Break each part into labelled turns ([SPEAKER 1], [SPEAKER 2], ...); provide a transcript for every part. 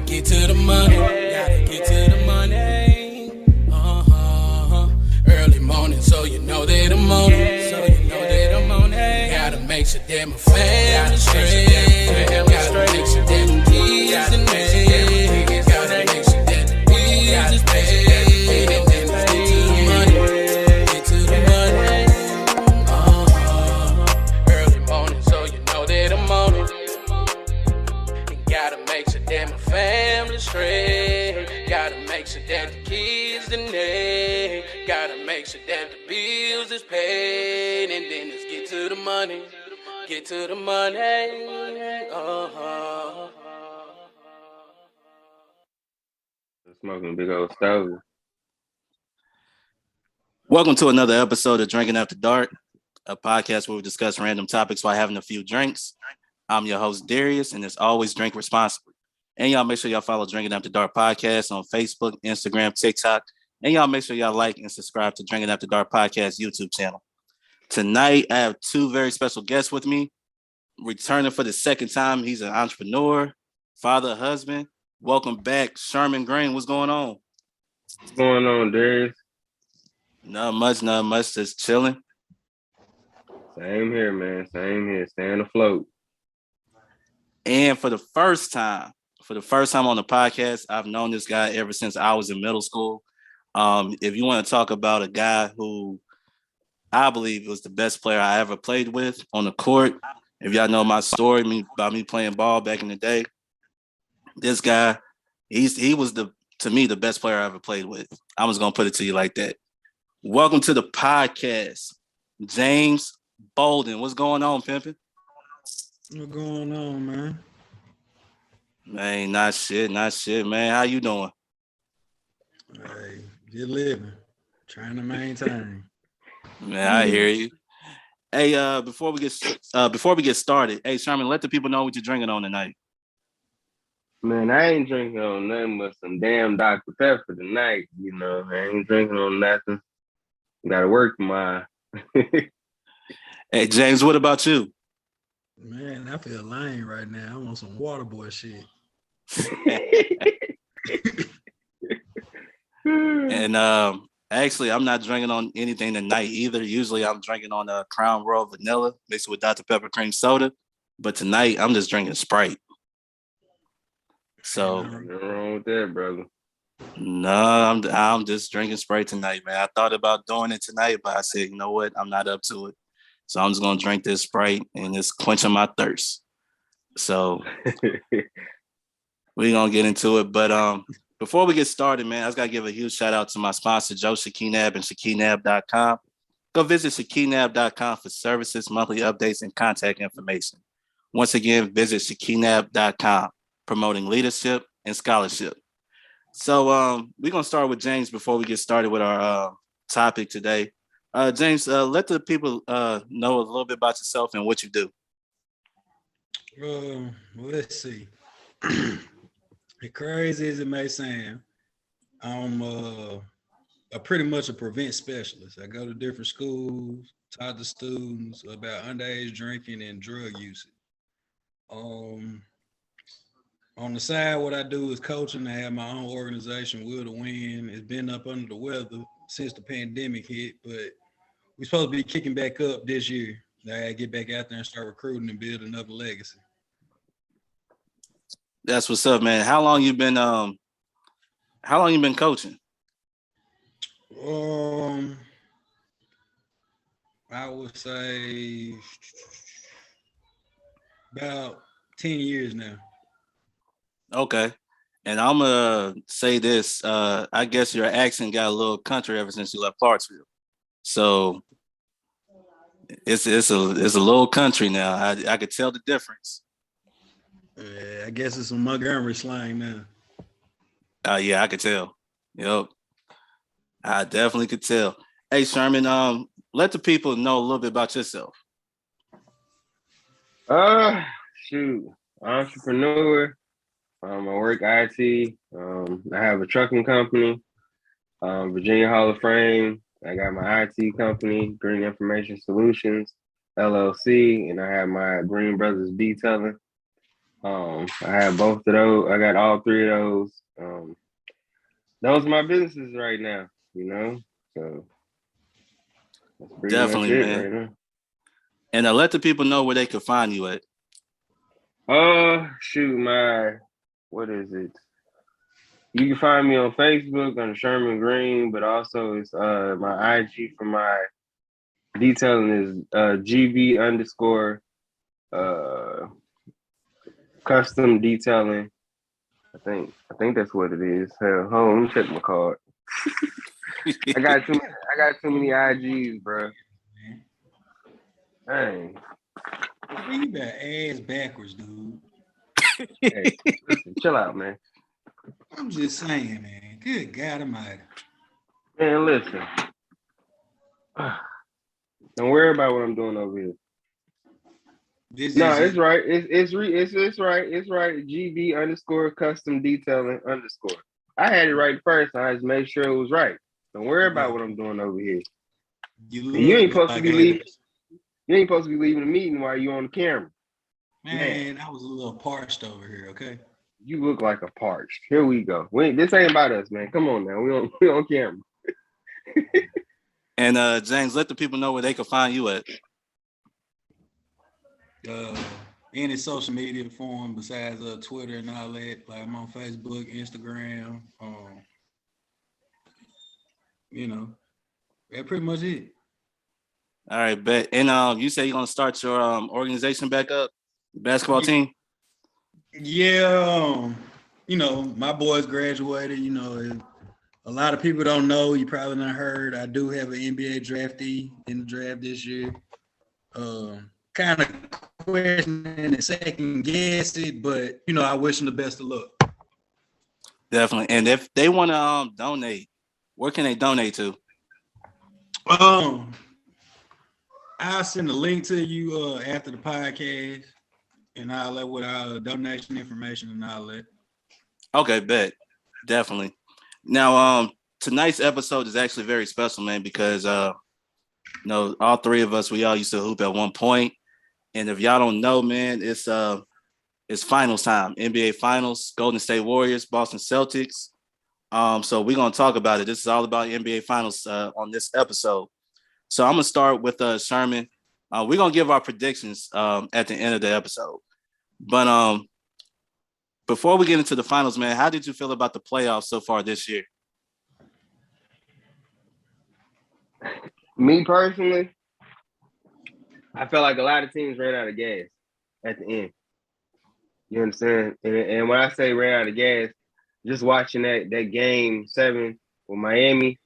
[SPEAKER 1] get to the money. Gotta get to the money. Early morning, so you know that I'm on it. So you know that I'm on it. Gotta make sure that my family straight. Gotta make sure that the kids and me. Gotta make sure that the bills is paid. And then let's get to the money. Get to the money. Early morning, so you know that I'm on it. And gotta make sure that my family straight. Gotta make sure that the kids and they. Gotta make sure that the bills is paid. And then let's get to the money. Get to the money.
[SPEAKER 2] Smoking a big old stove.
[SPEAKER 3] Welcome to another episode of Drinking After Dark, a podcast where we discuss random topics while having a few drinks. I'm your host, Darius, and as always, drink responsibly. And y'all make sure y'all follow Drinking After Dark podcast on Facebook, Instagram, TikTok. And y'all make sure y'all like and subscribe to Drinking After Dark podcast YouTube channel. Tonight, I have two very special guests with me. Returning for the second time, he's an entrepreneur, father, husband. Welcome back, Sherman Green. What's going on?
[SPEAKER 2] What's going on, Darius?
[SPEAKER 3] Not much, just chilling.
[SPEAKER 2] Same here, man. Same here. Staying afloat.
[SPEAKER 3] And for the first time on the podcast, I've known this guy ever since I was in middle school. If you want to talk about a guy who I believe was the best player I ever played with on the court, if y'all know my story about me playing ball back in the day, this guy, he was to me the best player I ever played with. I was gonna put it to you like that. Welcome to the podcast, James Bolden. What's going on, pimpin'?
[SPEAKER 4] What's going on, man?
[SPEAKER 3] Man, not shit, man. How you doing?
[SPEAKER 4] Hey, just living, trying to maintain.
[SPEAKER 3] Man, I hear you. Hey, before we get started, hey Sherman, let the people know what you're drinking on tonight.
[SPEAKER 2] Man, I ain't drinking on nothing but some damn Dr. Pepper tonight. You know, I ain't drinking on nothing. Gotta work tomorrow.
[SPEAKER 3] Hey, James, what about you?
[SPEAKER 4] Man, I feel lame right now. I'm on some water boy shit.
[SPEAKER 3] And actually, I'm not drinking on anything tonight either. Usually, I'm drinking on a Crown Royal Vanilla mixed with Dr. Pepper cream soda. But tonight, I'm just drinking Sprite. So,
[SPEAKER 2] nothing wrong with that, brother.
[SPEAKER 3] No, I'm just drinking Sprite tonight, man. I thought about doing it tonight, but I said, you know what? I'm not up to it. So I'm just gonna drink this Sprite and it's quenching my thirst. So we're gonna get into it. But before we get started, man, I just gotta give a huge shout out to my sponsor, Joe Shakinab and Shakinab.com. Go visit Shakinab.com for services, monthly updates, and contact information. Once again, visit Shakinab.com, promoting leadership and scholarship. So we're gonna start with James before we get started with our topic today. James, let the people know a little bit about yourself and what you do.
[SPEAKER 4] Well, let's see. As crazy as it may sound, I'm pretty much a prevent specialist. I go to different schools, talk to students about underage drinking and drug usage. On the side, what I do is coaching. I have my own organization, Will to Win. It's been up under the weather since the pandemic hit, but we're supposed to be kicking back up this year. I gotta get back out there and start recruiting and build another legacy.
[SPEAKER 3] That's what's up, man. How long you been coaching?
[SPEAKER 4] I would say about 10 years now.
[SPEAKER 3] Okay. And I'm gonna say this. I guess your accent got a little country ever since you left Clarksville. So it's a little country now. I could tell the difference.
[SPEAKER 4] Yeah, I guess it's some Montgomery slang now.
[SPEAKER 3] Yeah, I could tell. Yep. I definitely could tell. Hey Sherman, let the people know a little bit about yourself.
[SPEAKER 2] Shoot. Entrepreneur. I work IT. I have a trucking company, Virginia Hall of Fame. I got my IT company, Green Information Solutions, LLC, and I have my Green Brothers Detailing. I have both of those. I got all three of those. Those are my businesses right now, you know. So that's pretty much
[SPEAKER 3] Definitely,
[SPEAKER 2] it
[SPEAKER 3] man.
[SPEAKER 2] right now.
[SPEAKER 3] And let the people know where they can find you at.
[SPEAKER 2] Shoot, what is it? You can find me on Facebook under Sherman Green, but also it's my IG for my detailing is GB underscore custom detailing. I think that's what it is. Hell, hold on, let me check my card. I got too many IGs, bro. Dang.
[SPEAKER 4] You got ass backwards, dude.
[SPEAKER 2] Hey, listen, chill out, man.
[SPEAKER 4] I'm just saying, man. Good God Almighty.
[SPEAKER 2] Man, listen. Don't worry about what I'm doing over here. It's right. It's right. It's right. GB underscore custom detailing underscore. I had it right first. I just made sure it was right. Don't worry about what I'm doing over here. You ain't supposed to be leaving. You ain't supposed to be leaving the meeting while you on the camera.
[SPEAKER 4] Man, I was a little parched over here. Okay.
[SPEAKER 2] You look like a parched. Here we go. This ain't about us, man. Come on now. We on camera.
[SPEAKER 3] And James, let the people know where they can find you at.
[SPEAKER 4] Any social media form besides Twitter and all that. Like I'm on Facebook, Instagram. That's pretty much it.
[SPEAKER 3] All right, bet. And you say you're gonna start your organization back up, basketball team.
[SPEAKER 4] Yeah, my boys graduated. A lot of people don't know. You probably not heard. I do have an NBA draftee in the draft this year. Kind of questioning and second guess it, but I wish them the best of luck.
[SPEAKER 3] Definitely. And if they want to donate, where can they donate to?
[SPEAKER 4] I'll send a link to you after the podcast, and I'll let with our donation information and all that.
[SPEAKER 3] Okay, bet. Definitely. Now, tonight's episode is actually very special, man, because all three of us, we all used to hoop at one point. And if y'all don't know, man, it's finals time. NBA Finals, Golden State Warriors, Boston Celtics. So we're gonna talk about it. This is all about NBA Finals on this episode. So I'm gonna start with Sherman. We're gonna give our predictions at the end of the episode. But before we get into the finals, man, how did you feel about the playoffs so far this year?
[SPEAKER 2] Me personally, I felt like a lot of teams ran out of gas at the end. You understand? And when I say ran out of gas, just watching that game 7 with Miami,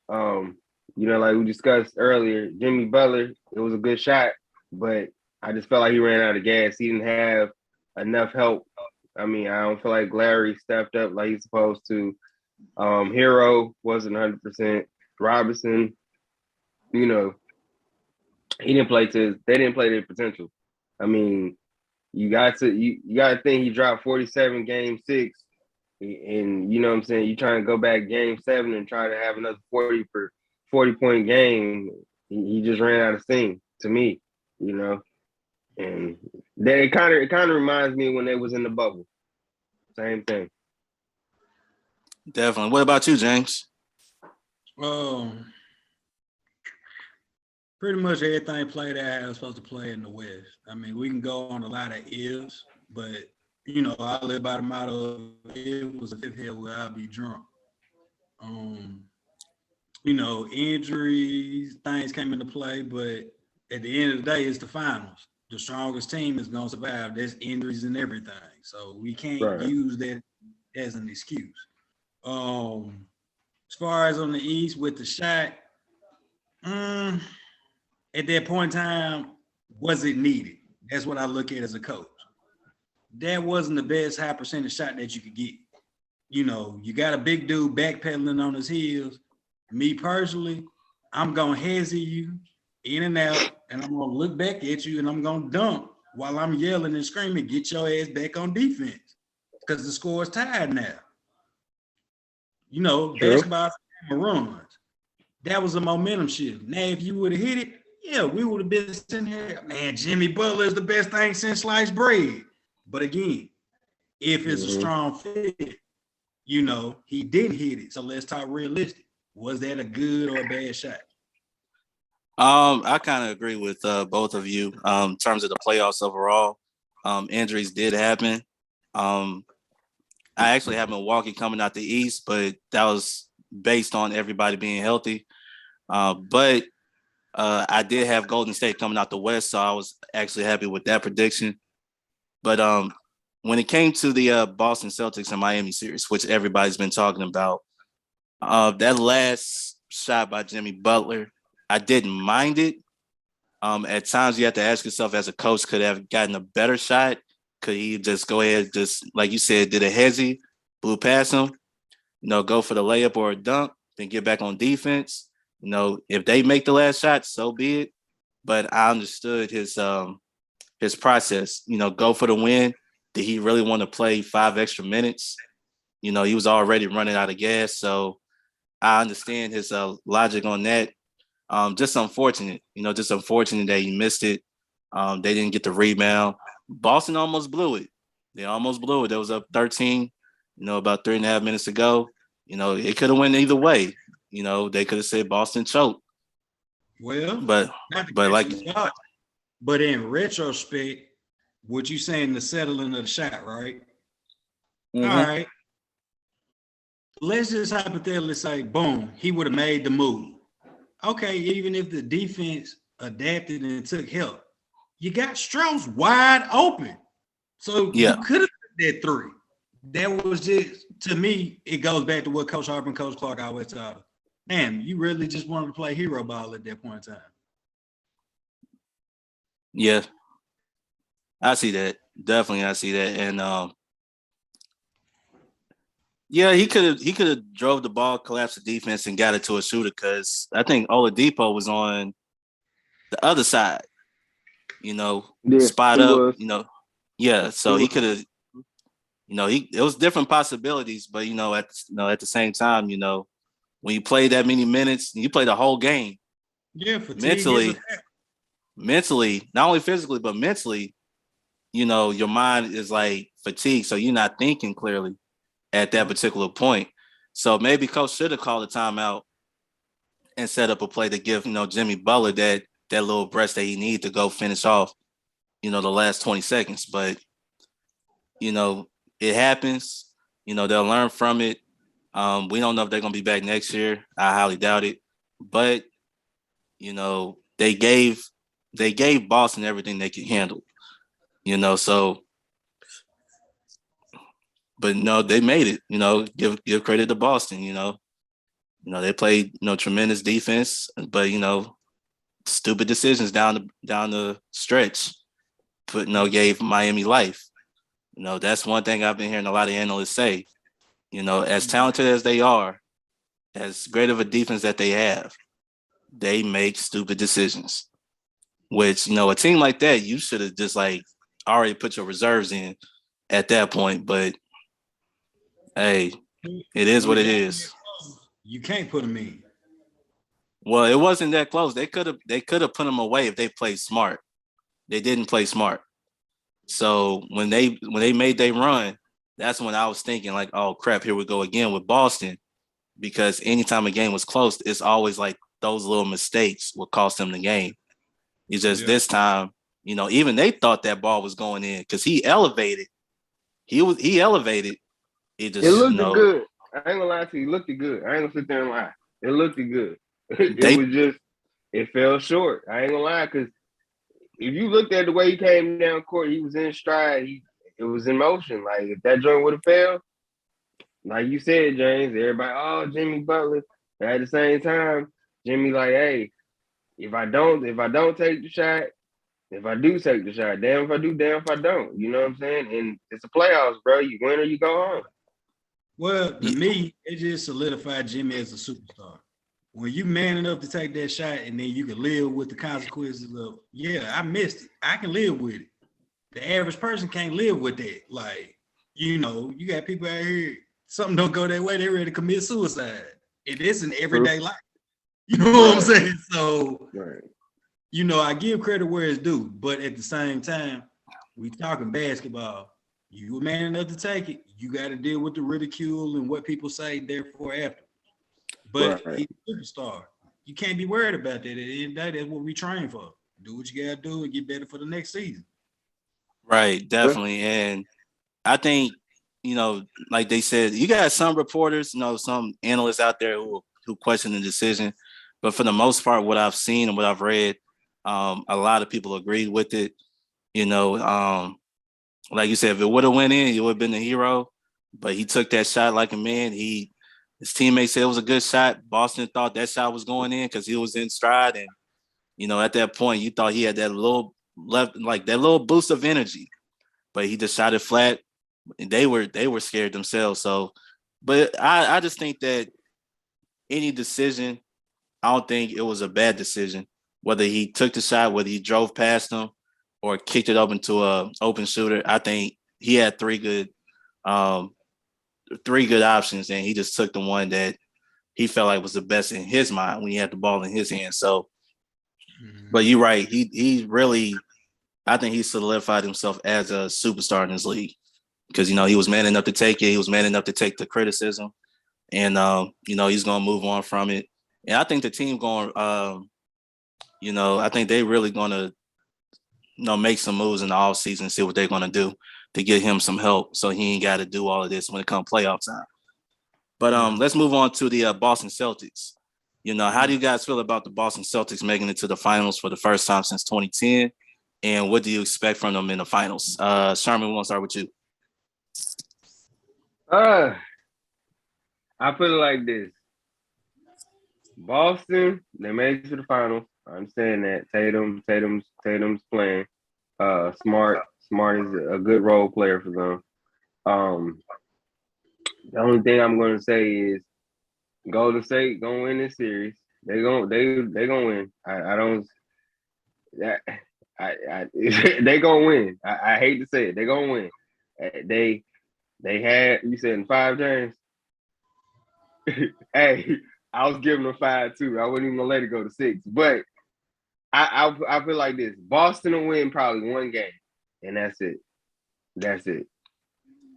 [SPEAKER 2] like we discussed earlier, Jimmy Butler, it was a good shot, but I just felt like he ran out of gas. He didn't have enough help. I mean, I don't feel like Larry stepped up like he's supposed to. Hero wasn't 100%. Robinson, he didn't play they didn't play their potential. I mean, you got to think he dropped 47 game 6, and you know what I'm saying, you trying to go back game 7 and try to have another 40-point game. He just ran out of steam to me, and then it kind of reminds me when they was in the bubble. Same thing.
[SPEAKER 3] Definitely. What about you, James?
[SPEAKER 4] Pretty much everything played out how it was supposed to play in the West. I mean, we can go on a lot of ifs, but I live by the motto of it was a fifth hill where I'll be drunk. Injuries, things came into play, but at the end of the day, it's the finals. The strongest team is gonna survive. There's injuries and everything, so we can't use that as an excuse. As far as on the East with the shot, at that point in time, was it needed? That's what I look at as a coach. That wasn't the best high percentage shot that you could get. You got a big dude backpedaling on his heels. Me personally, I'm going to hezzy you in and out, and I'm going to look back at you, and I'm going to dunk while I'm yelling and screaming, get your ass back on defense, because the score is tied now. Basketball runs. That was a momentum shift. Now, if you would have hit it, yeah, we would have been sitting here, man, Jimmy Butler is the best thing since sliced bread. But again, if it's a strong fit, you know, he didn't hit it. So let's talk realistic. Was that a good or a bad shot?
[SPEAKER 3] I kind of agree with both of you in terms of the playoffs overall. Injuries did happen. I actually have Milwaukee coming out the East, but that was based on everybody being healthy. But I did have Golden State coming out the West, so I was actually happy with that prediction. But when it came to the Boston Celtics and Miami series, which everybody's been talking about, that last shot by Jimmy Butler, I didn't mind it. At times, you have to ask yourself, as a coach, could have gotten a better shot? Could he just go ahead, just like you said, did a hezzy, blew past him, go for the layup or a dunk, then get back on defense? If they make the last shot, so be it. But I understood his process. Go for the win. Did he really want to play 5 extra minutes? He was already running out of gas. So I understand his logic on that. Just unfortunate, that he missed it. They didn't get the rebound. Boston almost blew it. They almost blew it. They was up 13, about 3.5 minutes ago. It could have went either way. They could have said Boston choked.
[SPEAKER 4] Well,
[SPEAKER 3] but
[SPEAKER 4] in retrospect, what you saying, the settling of the shot, right?
[SPEAKER 3] Mm-hmm.
[SPEAKER 4] All right. Let's just hypothetically say, boom, he would have made the move. Okay, even if the defense adapted and took help, you got Strauss wide open. So you could have took that 3. That was just, to me, it goes back to what Coach Harper and Coach Clark always taught us. Damn, you really just wanted to play hero ball at that point in time.
[SPEAKER 3] Yeah. I see that. Definitely I see that. And he could have drove the ball, collapsed the defense, and got it to a shooter, because I think Oladipo was on the other side, spot up, was. So he could have, it was different possibilities, but at the same time, when you play that many minutes, you play the whole game.
[SPEAKER 4] Yeah,
[SPEAKER 3] mentally, not only physically, but mentally, your mind is like fatigued, so you're not thinking clearly at that particular point. So maybe coach should have called a timeout and set up a play to give, Jimmy Butler that little breast that he needed to go finish off, the last 20 seconds. But, it happens. They'll learn from it. We don't know if they're going to be back next year. I highly doubt it. But, they gave Boston everything they could handle, so. But no, they made it. Give credit to Boston. They played tremendous defense, but stupid decisions down the stretch. Gave Miami life. That's one thing I've been hearing a lot of analysts say. As talented as they are, as great of a defense that they have, they make stupid decisions. Which a team like that, you should have just already put your reserves in at that point, but. Hey, it is what it is.
[SPEAKER 4] You can't put them in.
[SPEAKER 3] Well, it wasn't that close. They could have put them away if they played smart. They didn't play smart. So when they made their run, that's when I was thinking oh crap, here we go again with Boston. Because anytime a game was close, it's always those little mistakes will cost them the game. It's just this time, even they thought that ball was going in because he elevated. He elevated. It
[SPEAKER 2] looked good. I ain't gonna lie to you. It looked good. I ain't gonna sit there and lie. It looked good. It fell short. I ain't gonna lie, because if you looked at the way he came down court, he was in stride. It was in motion. If that joint would have failed, like you said, James, everybody, oh, Jimmy Butler. But at the same time, Jimmy hey, if I don't take the shot, if I do take the shot, damn if I do, damn if I don't. You know what I'm saying? And it's the playoffs, bro. You win or you go home.
[SPEAKER 4] Well, to me, it just solidified Jimmy as a superstar. When you man enough to take that shot and then you can live with the consequences of, I missed it. I can live with it. The average person can't live with that. You got people out here, something don't go their way, they're ready to commit suicide. It is an everyday life. You know what I'm saying? So, I give credit where it's due, but at the same time, we talking basketball. You a man enough to take it. You got to deal with the ridicule and what people say. Therefore, after, but
[SPEAKER 2] Right.
[SPEAKER 4] he's a superstar. You can't be worried about that. At the end of the day, that's what we train for. Do what you gotta do and get better for the next season.
[SPEAKER 3] Right, definitely. And I think, like they said, you got some reporters, some analysts out there who question the decision. But for the most part, what I've seen and what I've read, a lot of people agreed with it. Like you said, if it would have went in, he would have been the hero. But he took that shot like a man. His teammates said it was a good shot. Boston thought that shot was going in because he was in stride. And, at that point, you thought he had that little boost of energy. But he just shot it flat. And they were scared themselves. So, but I just think that any decision, I don't think it was a bad decision. Whether he took the shot, whether he drove past him, or kicked it open to a open shooter, I think he had three good options, and he just took the one that he felt like was the best in his mind when he had the ball in his hand. So, but you're right. He really, I think he solidified himself as a superstar in this league because, he was man enough to take it. He was man enough to take the criticism, and, he's going to move on from it. And I think the team I think they really going to, make some moves in the offseason and see what they're going to do to get him some help so he ain't got to do all of this when it comes playoff time. But let's move on to the Boston Celtics. How do you guys feel about the Boston Celtics making it to the finals for the first time since 2010? And what do you expect from them in the finals? Sherman, we want to start with you.
[SPEAKER 2] I put it like this. Boston, they made it to the finals. I understand that. Tatum's playing. Smart is a good role player for them. The only thing I'm gonna say is Golden State gonna win this series. They gonna win. They gonna win. I hate to say it. They gonna win. They had, you said, in 5 games. Hey, I was giving them 5 too. I wasn't even gonna let it go to 6. But I feel like this. Boston will win probably 1 game, and that's it. That's it.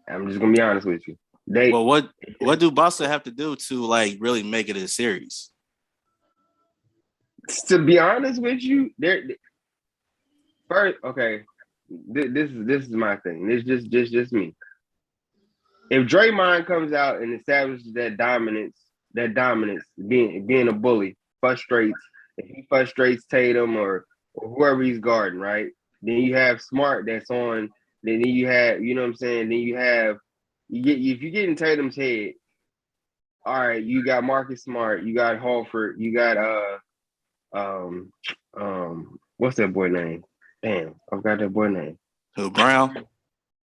[SPEAKER 2] I'm just gonna be honest with you.
[SPEAKER 3] Well, what do Boston have to do to really make it a series?
[SPEAKER 2] To be honest with you, they're first. Okay, this is my thing. This just me. If Draymond comes out and establishes that dominance, being a bully, if he frustrates Tatum or whoever he's guarding, right? Then you have Smart that's on. Then you have, you know what I'm saying? Then you have, if you get in Tatum's head, all right, you got Marcus Smart, you got Horford, you got what's that boy name? Damn, I forgot that boy name.
[SPEAKER 3] Who, Brown?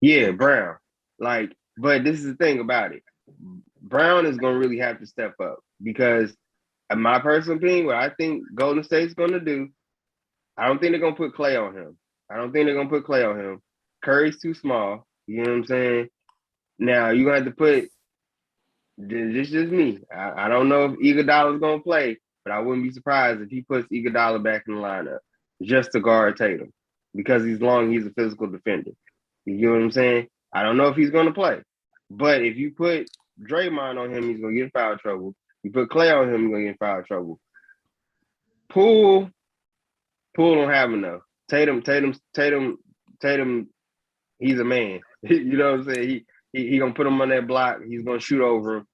[SPEAKER 2] Yeah, Brown. But this is the thing about it. Brown is gonna really have to step up because, in my personal opinion, what I think Golden State's gonna do, I don't think they're gonna put Clay on him. Curry's too small. You know what I'm saying? Now you're gonna have to put. This is just me. I don't know if Iguodala's gonna play, but I wouldn't be surprised if he puts Iguodala back in the lineup just to guard Tatum because he's long. He's a physical defender. You know what I'm saying? I don't know if he's gonna play, but if you put Draymond on him, he's gonna get in foul trouble. You put Clay on him, he's gonna get in foul trouble. Poole don't have enough. Tatum. He's a man. You know what I'm saying? He gonna put him on that block. He's gonna shoot over him.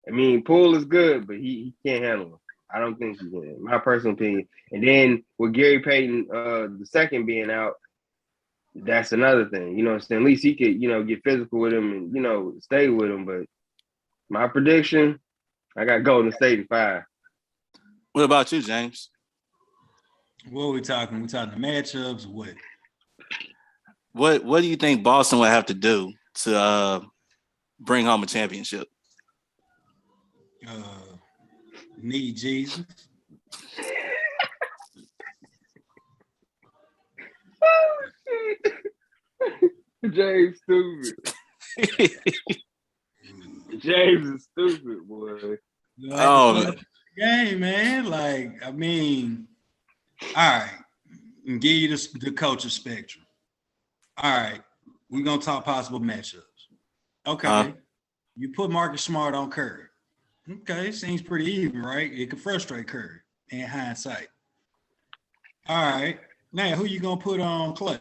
[SPEAKER 2] I mean, Poole is good, but he can't handle him. I don't think he can. My personal opinion. And then with Gary Payton, the second being out, that's another thing. You know what I'm saying? At least he could, get physical with him and, stay with him. But my prediction, I got Golden State in 5.
[SPEAKER 3] What about you, James?
[SPEAKER 4] What are we talking? We talking matchups?
[SPEAKER 3] What do you think Boston would have to do to bring home a championship?
[SPEAKER 4] Need Jesus.
[SPEAKER 2] James stupid. James is stupid, boy.
[SPEAKER 4] Game, man. I mean, all right. And give you the culture spectrum. All right. We're gonna talk possible matchups. Okay. You put Marcus Smart on Curry. Okay, seems pretty even, right? It could frustrate Curry in hindsight. All right. Now, who you gonna put on Clay?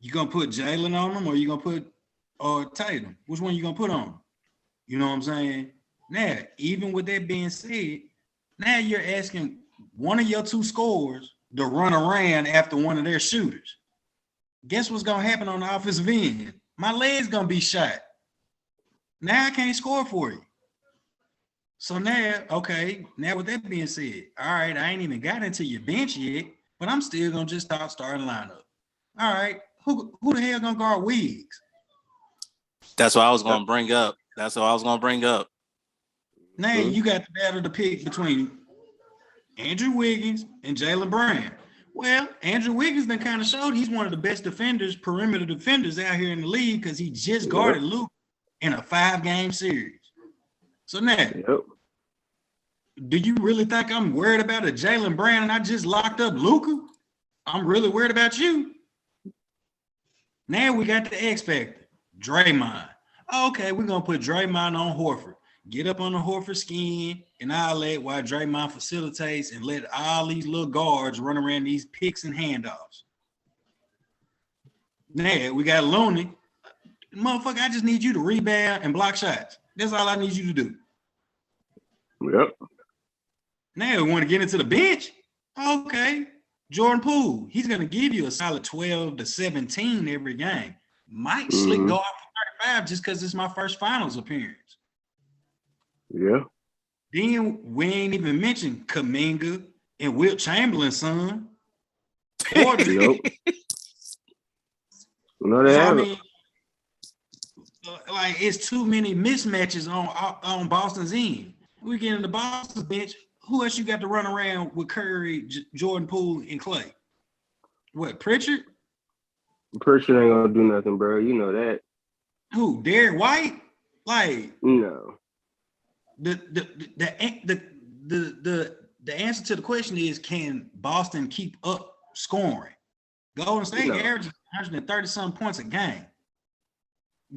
[SPEAKER 4] You gonna put Jalen on him, or you gonna put Tatum? Which one you gonna put on? You know what I'm saying? Now, even with that being said, now you're asking one of your two scorers to run around after one of their shooters. Guess what's gonna happen on the offensive end? My leg's gonna be shot. Now I can't score for you. So now, okay, now with that being said, all right, I ain't even got into your bench yet, but I'm still gonna just start starting lineup. All right, who the hell gonna guard Wiggs?
[SPEAKER 3] That's what I was gonna bring up.
[SPEAKER 4] Now you got the battle to pick between Andrew Wiggins and Jalen Brown. Well, Andrew Wiggins then kind of showed he's one of the best defenders, perimeter defenders out here in the league because he just guarded Luke in a 5-game series. So now, do you really think I'm worried about a Jalen Brown and I just locked up Luka? I'm really worried about you. Now we got the X factor, Draymond. Okay, we're gonna put Draymond on Horford. Get up on the Horford skin and I'll let while Draymond facilitates and let all these little guards run around these picks and handoffs. Now we got Looney. Motherfucker, I just need you to rebound and block shots. That's all I need you to do.
[SPEAKER 2] Yep.
[SPEAKER 4] Now we want to get into the bench. Okay. Jordan Poole, he's going to give you a solid 12 to 17 every game. Might slick go off for 35 just because it's my first finals appearance.
[SPEAKER 2] Yeah.
[SPEAKER 4] Then we ain't even mentioned Kuminga and Wilt Chamberlain's son.
[SPEAKER 2] Nope. No, they haven't.
[SPEAKER 4] Like it's too many mismatches on Boston's end. We get into Boston's bench. Who else you got to run around with Curry, Jordan Poole, and Clay? What, Pritchard?
[SPEAKER 2] Pritchard ain't gonna do nothing, bro. You know that.
[SPEAKER 4] Who, Derek White? Like
[SPEAKER 2] no.
[SPEAKER 4] The answer to the question is, can Boston keep up scoring? Golden State averages 130-something points a game.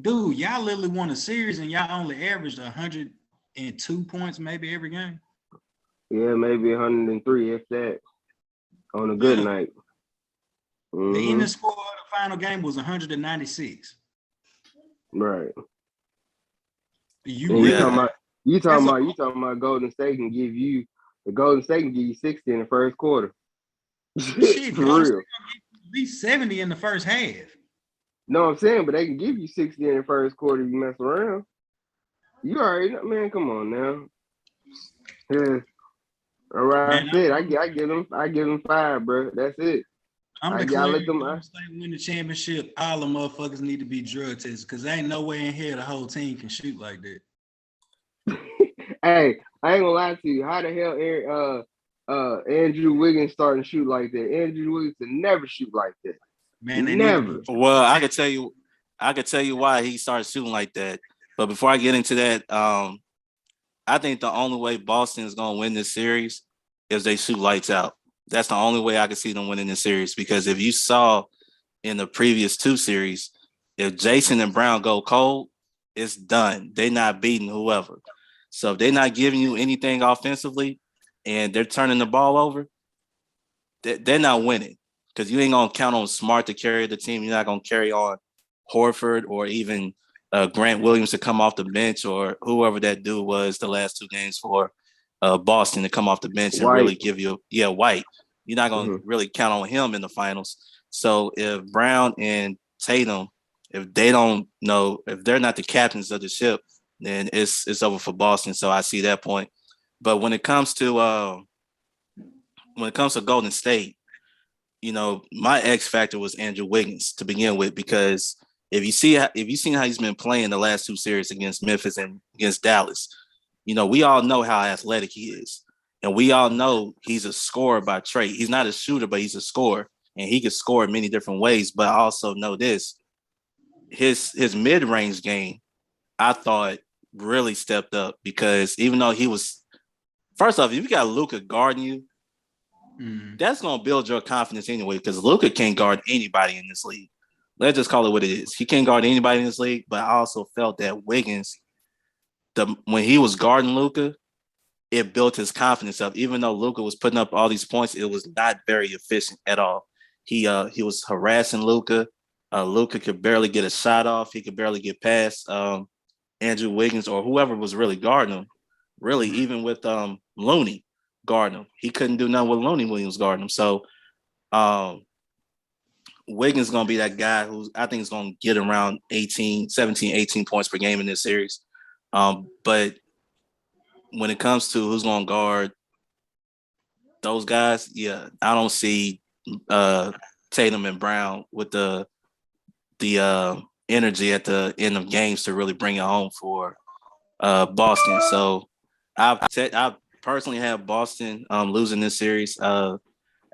[SPEAKER 4] Dude, y'all literally won a series and y'all only averaged 102 points maybe every game.
[SPEAKER 2] Yeah, maybe 103 if that on a good night.
[SPEAKER 4] The ending score of the final game was 196.
[SPEAKER 2] Right.
[SPEAKER 4] You
[SPEAKER 2] talking about Golden State can give you 60 in the first quarter.
[SPEAKER 4] Shit,
[SPEAKER 2] for real.
[SPEAKER 4] At least 70 in the first half.
[SPEAKER 2] No, I'm saying, but they can give you 60 in the first quarter if you mess around. You already know, man. Come on now. Yeah. All right, man, that's it. I give them 5, bro. That's it.
[SPEAKER 4] I'm declaring Golden State win the championship. All the motherfuckers need to be drug tested because there ain't no way in here the whole team can shoot like that.
[SPEAKER 2] Hey, I ain't gonna lie to you. How the hell Andrew Wiggins starting to shoot like that? Andrew Wiggins would never shoot like that.
[SPEAKER 4] Man, they
[SPEAKER 2] never.
[SPEAKER 3] Well, I could tell you why he started shooting like that. But before I get into that, I think the only way Boston is going to win this series is they shoot lights out. That's the only way I can see them winning this series. Because if you saw in the previous 2 series, if Jason and Brown go cold, it's done. They're not beating whoever. So if they're not giving you anything offensively and they're turning the ball over, they're not winning. Because you ain't going to count on Smart to carry the team. You're not going to carry on Horford or even Grant Williams to come off the bench or whoever that dude was the last 2 games for Boston to come off the bench and really give you White. You're not going to really count on him in the finals. So if Brown and Tatum, if they don't know, if they're not the captains of the ship, then it's over for Boston. So I see that point. But when it comes to Golden State, you know, my X factor was Andrew Wiggins to begin with, because if you seen how he's been playing the last 2 series against Memphis and against Dallas, you know, we all know how athletic he is. And we all know he's a scorer by trade. He's not a shooter, but he's a scorer. And he can score in many different ways. But I also know this. His mid-range game, I thought, really stepped up, because even though he was – first off, if you got Luka guarding you, that's going to build your confidence anyway, because Luka can't guard anybody in this league. let's just call it what it is. He can't guard anybody in this league, but I also felt that Wiggins, when he was guarding Luka, it built his confidence up. Even though Luka was putting up all these points, it was not very efficient at all. He was harassing Luka. Luka could barely get a shot off. He could barely get past Andrew Wiggins or whoever was really guarding him. Really, even with Looney guarding him, he couldn't do nothing with Looney when he was guarding him. So Wiggins is going to be that guy who I think is going to get around 18 points per game in this series. But when it comes to who's going to guard those guys, yeah, I don't see Tatum and Brown with the energy at the end of games to really bring it home for Boston. So I personally have Boston losing this series. I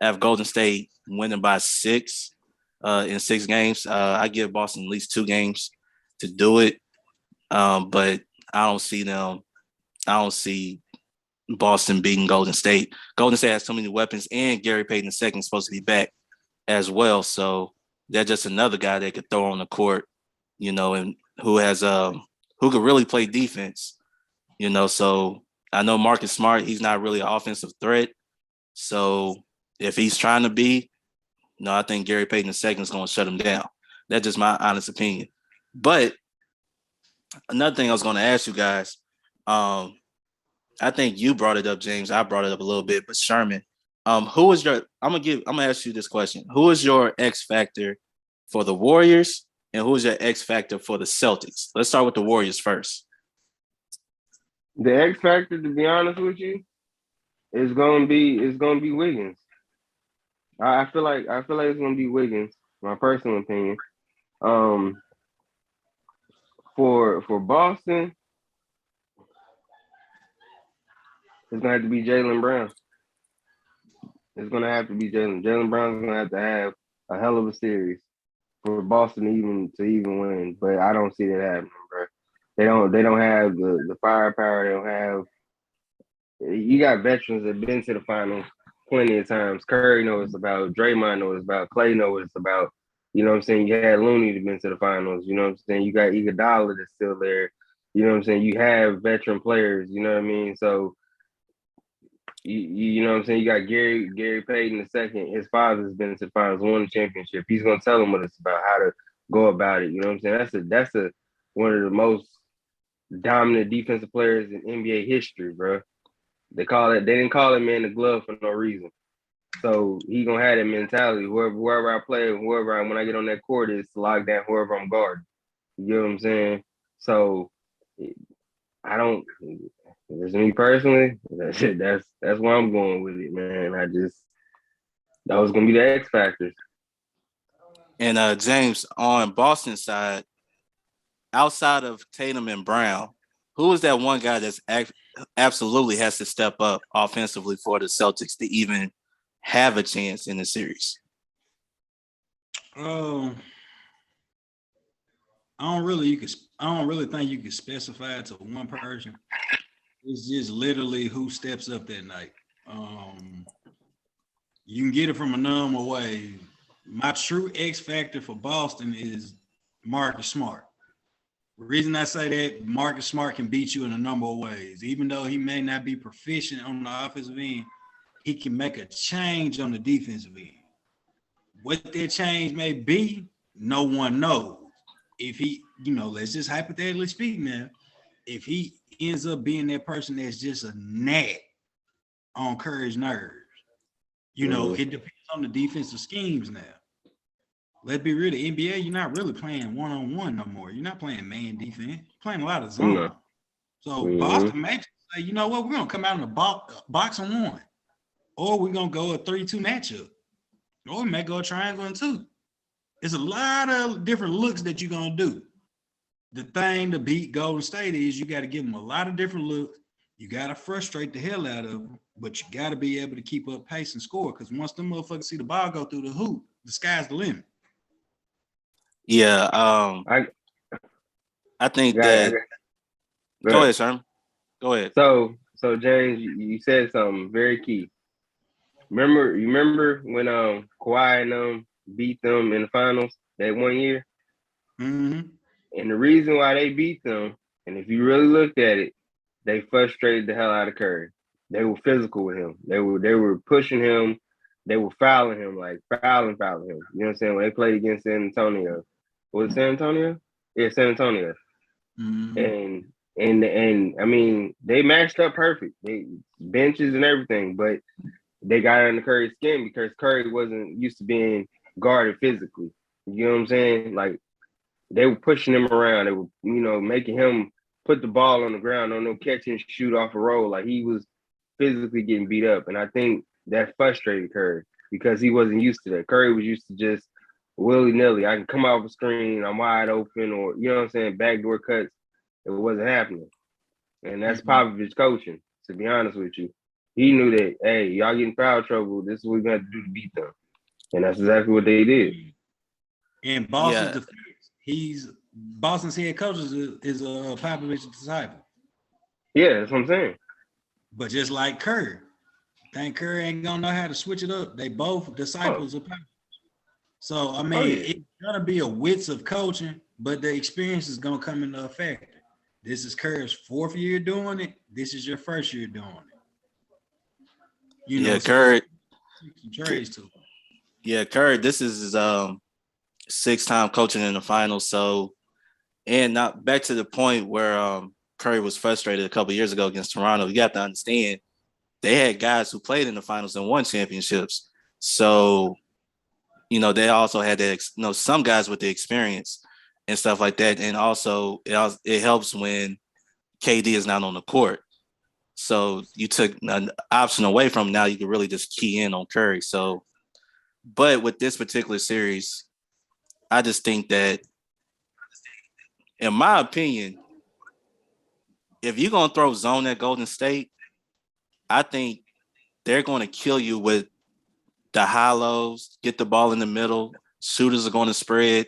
[SPEAKER 3] have Golden State winning by 6 in 6 games. I give Boston at least 2 games to do it, but I don't see them. I don't see Boston beating Golden State. Golden State has so many weapons, and Gary Payton II is supposed to be back as well. So they're just another guy they could throw on the court, and who could really play defense, So I know Marcus Smart, he's not really an offensive threat. So if he's trying to be, I think Gary Payton II is going to shut him down. That's just my honest opinion. But another thing I was going to ask you guys, I think you brought it up, James. I brought it up a little bit, but Sherman, who is your? I'm gonna ask you this question: who is your X factor for the Warriors, and who is your X factor for the Celtics? Let's start with the Warriors first.
[SPEAKER 2] The X factor, to be honest with you, is gonna be Wiggins. I feel like it's gonna be Wiggins. My personal opinion. For Boston, it's gonna have to be Jaylen Brown. It's gonna have to be Jaylen. Jaylen Brown's gonna have a hell of a series for Boston to even win. But I don't see that happening, bro. They don't have the firepower. They don't have. You got veterans that have been to the finals plenty of times. Curry knows it's about. Draymond knows it's about. Clay knows what it's about. You know what I'm saying? You had Looney that been to the finals. You know what I'm saying? You got Iguodala that's still there. You know what I'm saying? You have veteran players. You know what I mean? So. You know what I'm saying? You got Gary Payton II. His father's been to the finals, won the championship. He's gonna tell them what it's about, how to go about it. You know what I'm saying? That's one of the most dominant defensive players in NBA history, bro. They didn't call him man the glove for no reason. So he gonna have that mentality. Whoever I play, when I get on that court is to lock down whoever I'm guarding. You know what I'm saying? So I don't. As me personally, that's where I'm going with it, man. That was gonna be the X factors.
[SPEAKER 3] And James, on Boston's side, outside of Tatum and Brown, who is that one guy that's absolutely has to step up offensively for the Celtics to even have a chance in the series?
[SPEAKER 4] I don't really think you can specify it to one person. It's just literally who steps up that night. You can get it from a number of ways. My true X factor for Boston is Marcus Smart. The reason I say that, Marcus Smart can beat you in a number of ways. Even though he may not be proficient on the offensive end, he can make a change on the defensive end. What that change may be, no one knows. If he, let's just hypothetically speak now, if he ends up being that person that's just a gnat on Curry's nerves, it depends on the defensive schemes now. Let's be real, the NBA, you're not really playing one-on-one no more. You're not playing man defense. You're playing a lot of zone. Mm-hmm. So Boston may say, you know what, we're going to come out in the box and 1. Or we're going to go a 3-2 matchup. Or we may go a triangle and 2. It's a lot of different looks that you're going to do. The thing to beat Golden State is you got to give them a lot of different looks. You got to frustrate the hell out of them, but you got to be able to keep up pace and score, because once them motherfuckers see the ball go through the hoop, the sky's the limit.
[SPEAKER 3] Yeah, I think that. Go ahead, Sherman. Go ahead.
[SPEAKER 2] So James, you said something very key. You remember when Kawhi and them beat them in the finals? that one year.
[SPEAKER 4] Mm-hmm.
[SPEAKER 2] And the reason why they beat them, and if you really looked at it, they frustrated the hell out of Curry. They were physical with him. They were pushing him. They were fouling him, like fouling him. You know what I'm saying? When they played against San Antonio. Was it San Antonio? Yeah, San Antonio.
[SPEAKER 4] Mm-hmm.
[SPEAKER 2] And I mean, they matched up perfect. They benches and everything, but they got under Curry's skin because Curry wasn't used to being guarded physically. You know what I'm saying? Like they were pushing him around. They were, making him put the ball on the ground on no catch and shoot off a roll. Like he was physically getting beat up. And I think that frustrated Curry because he wasn't used to that. Curry was used to just willy-nilly. I can come off a screen, I'm wide open, or you know what I'm saying, backdoor cuts. It wasn't happening. And that's Popovich coaching, to be honest with you. He knew that, hey, y'all getting foul trouble, this is what we got to do to beat them. And that's exactly what they did.
[SPEAKER 4] In Boston's defense, Boston's head coach is a Popovich's disciple.
[SPEAKER 2] Yeah, that's what I'm saying.
[SPEAKER 4] But just like Curry, think Curry ain't gonna know how to switch it up. They both disciples of Popovich. So I mean, it's gonna be a width of coaching, but the experience is gonna come into effect. This is Curry's 4th year doing it. This is your 1st year doing it.
[SPEAKER 3] Curry.
[SPEAKER 4] Trades too.
[SPEAKER 3] Yeah, Curry. This is his 6th time coaching in the finals. So, and not back to the point where Curry was frustrated a couple years ago against Toronto. You have to understand they had guys who played in the finals and won championships. So, they also had that. Some guys with the experience and stuff like that. And also, it helps when KD is not on the court. So you took an option away from him. Now you can really just key in on Curry. So, but with this particular series, I just think that, in my opinion, if you're going to throw zone at Golden State, I think they're going to kill you with the high-lows, get the ball in the middle. Shooters are going to spread.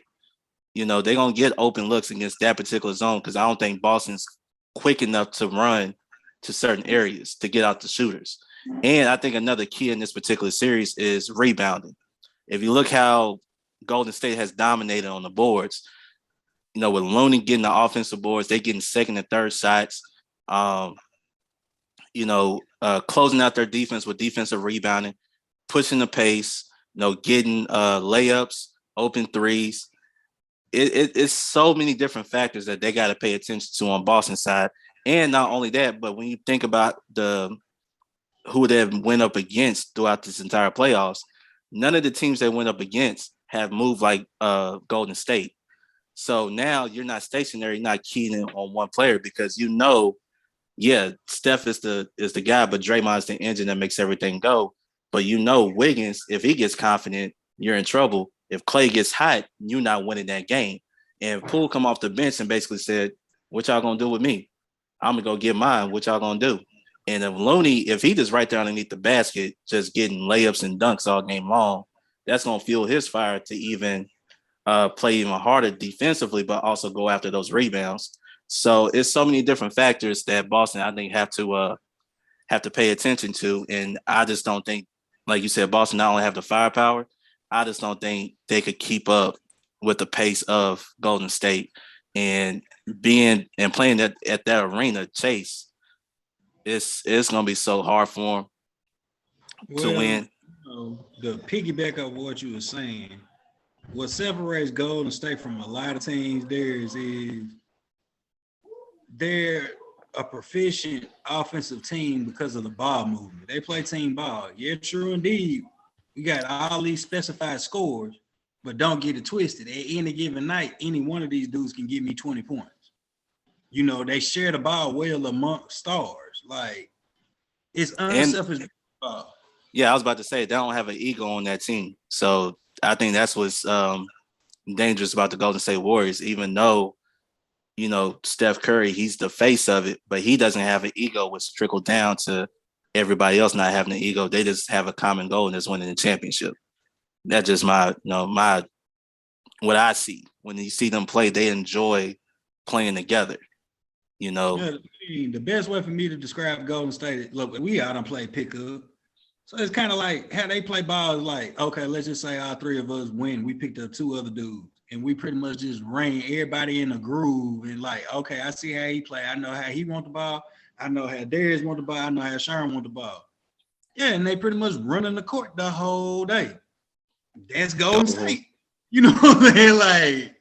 [SPEAKER 3] They're going to get open looks against that particular zone because I don't think Boston's quick enough to run to certain areas to get out the shooters. And I think another key in this particular series is rebounding. If you look how Golden State has dominated on the boards, with Looney getting the offensive boards, they getting 2nd and 3rd shots, closing out their defense with defensive rebounding, pushing the pace, getting layups, open threes. It's so many different factors that they got to pay attention to on Boston's side. And not only that, but when you think about who they've went up against throughout this entire playoffs, none of the teams they went up against have moved like Golden State. So now you're not stationary, not keying in on one player because Steph is the guy, but Draymond's the engine that makes everything go. But Wiggins, if he gets confident, you're in trouble. If Clay gets hot, you're not winning that game. And Poole come off the bench and basically said, what y'all gonna do with me? I'm gonna go get mine. What y'all gonna do? And if Looney, if he just right there underneath the basket, just getting layups and dunks all game long, that's gonna fuel his fire to even play even harder defensively, but also go after those rebounds. So it's so many different factors that Boston, I think, have to pay attention to. And I just don't think, like you said, Boston not only have the firepower, I just don't think they could keep up with the pace of Golden State and playing at that arena, Chase. It's gonna be so hard for them to win.
[SPEAKER 4] The piggyback of what you were saying, what separates Golden State from a lot of teams is they're a proficient offensive team because of the ball movement. They play team ball. Yeah, true indeed. We got all these specified scores, but don't get it twisted. At any given night, any one of these dudes can give me 20 points. They share the ball well among stars. Like, it's unselfish ball.
[SPEAKER 3] Yeah, I was about to say, they don't have an ego on that team. So I think that's what's dangerous about the Golden State Warriors, even though, Steph Curry, he's the face of it, but he doesn't have an ego, which trickled down to everybody else not having an ego. They just have a common goal, and that's winning the championship. That's just what I see. When you see them play, they enjoy playing together.
[SPEAKER 4] Yeah, the best way for me to describe Golden State, look, we out and play pickup. So it's kind of like how they play ball is like, okay, let's just say all 3 of us win. We picked up 2 other dudes. and we pretty much just ran everybody in a groove and like, okay, I see how he play. I know how he want the ball. I know how Darius want the ball. I know how Sherman want the ball. Yeah, and they pretty much running the court the whole day. That's Golden State. You know what I'm saying? Like,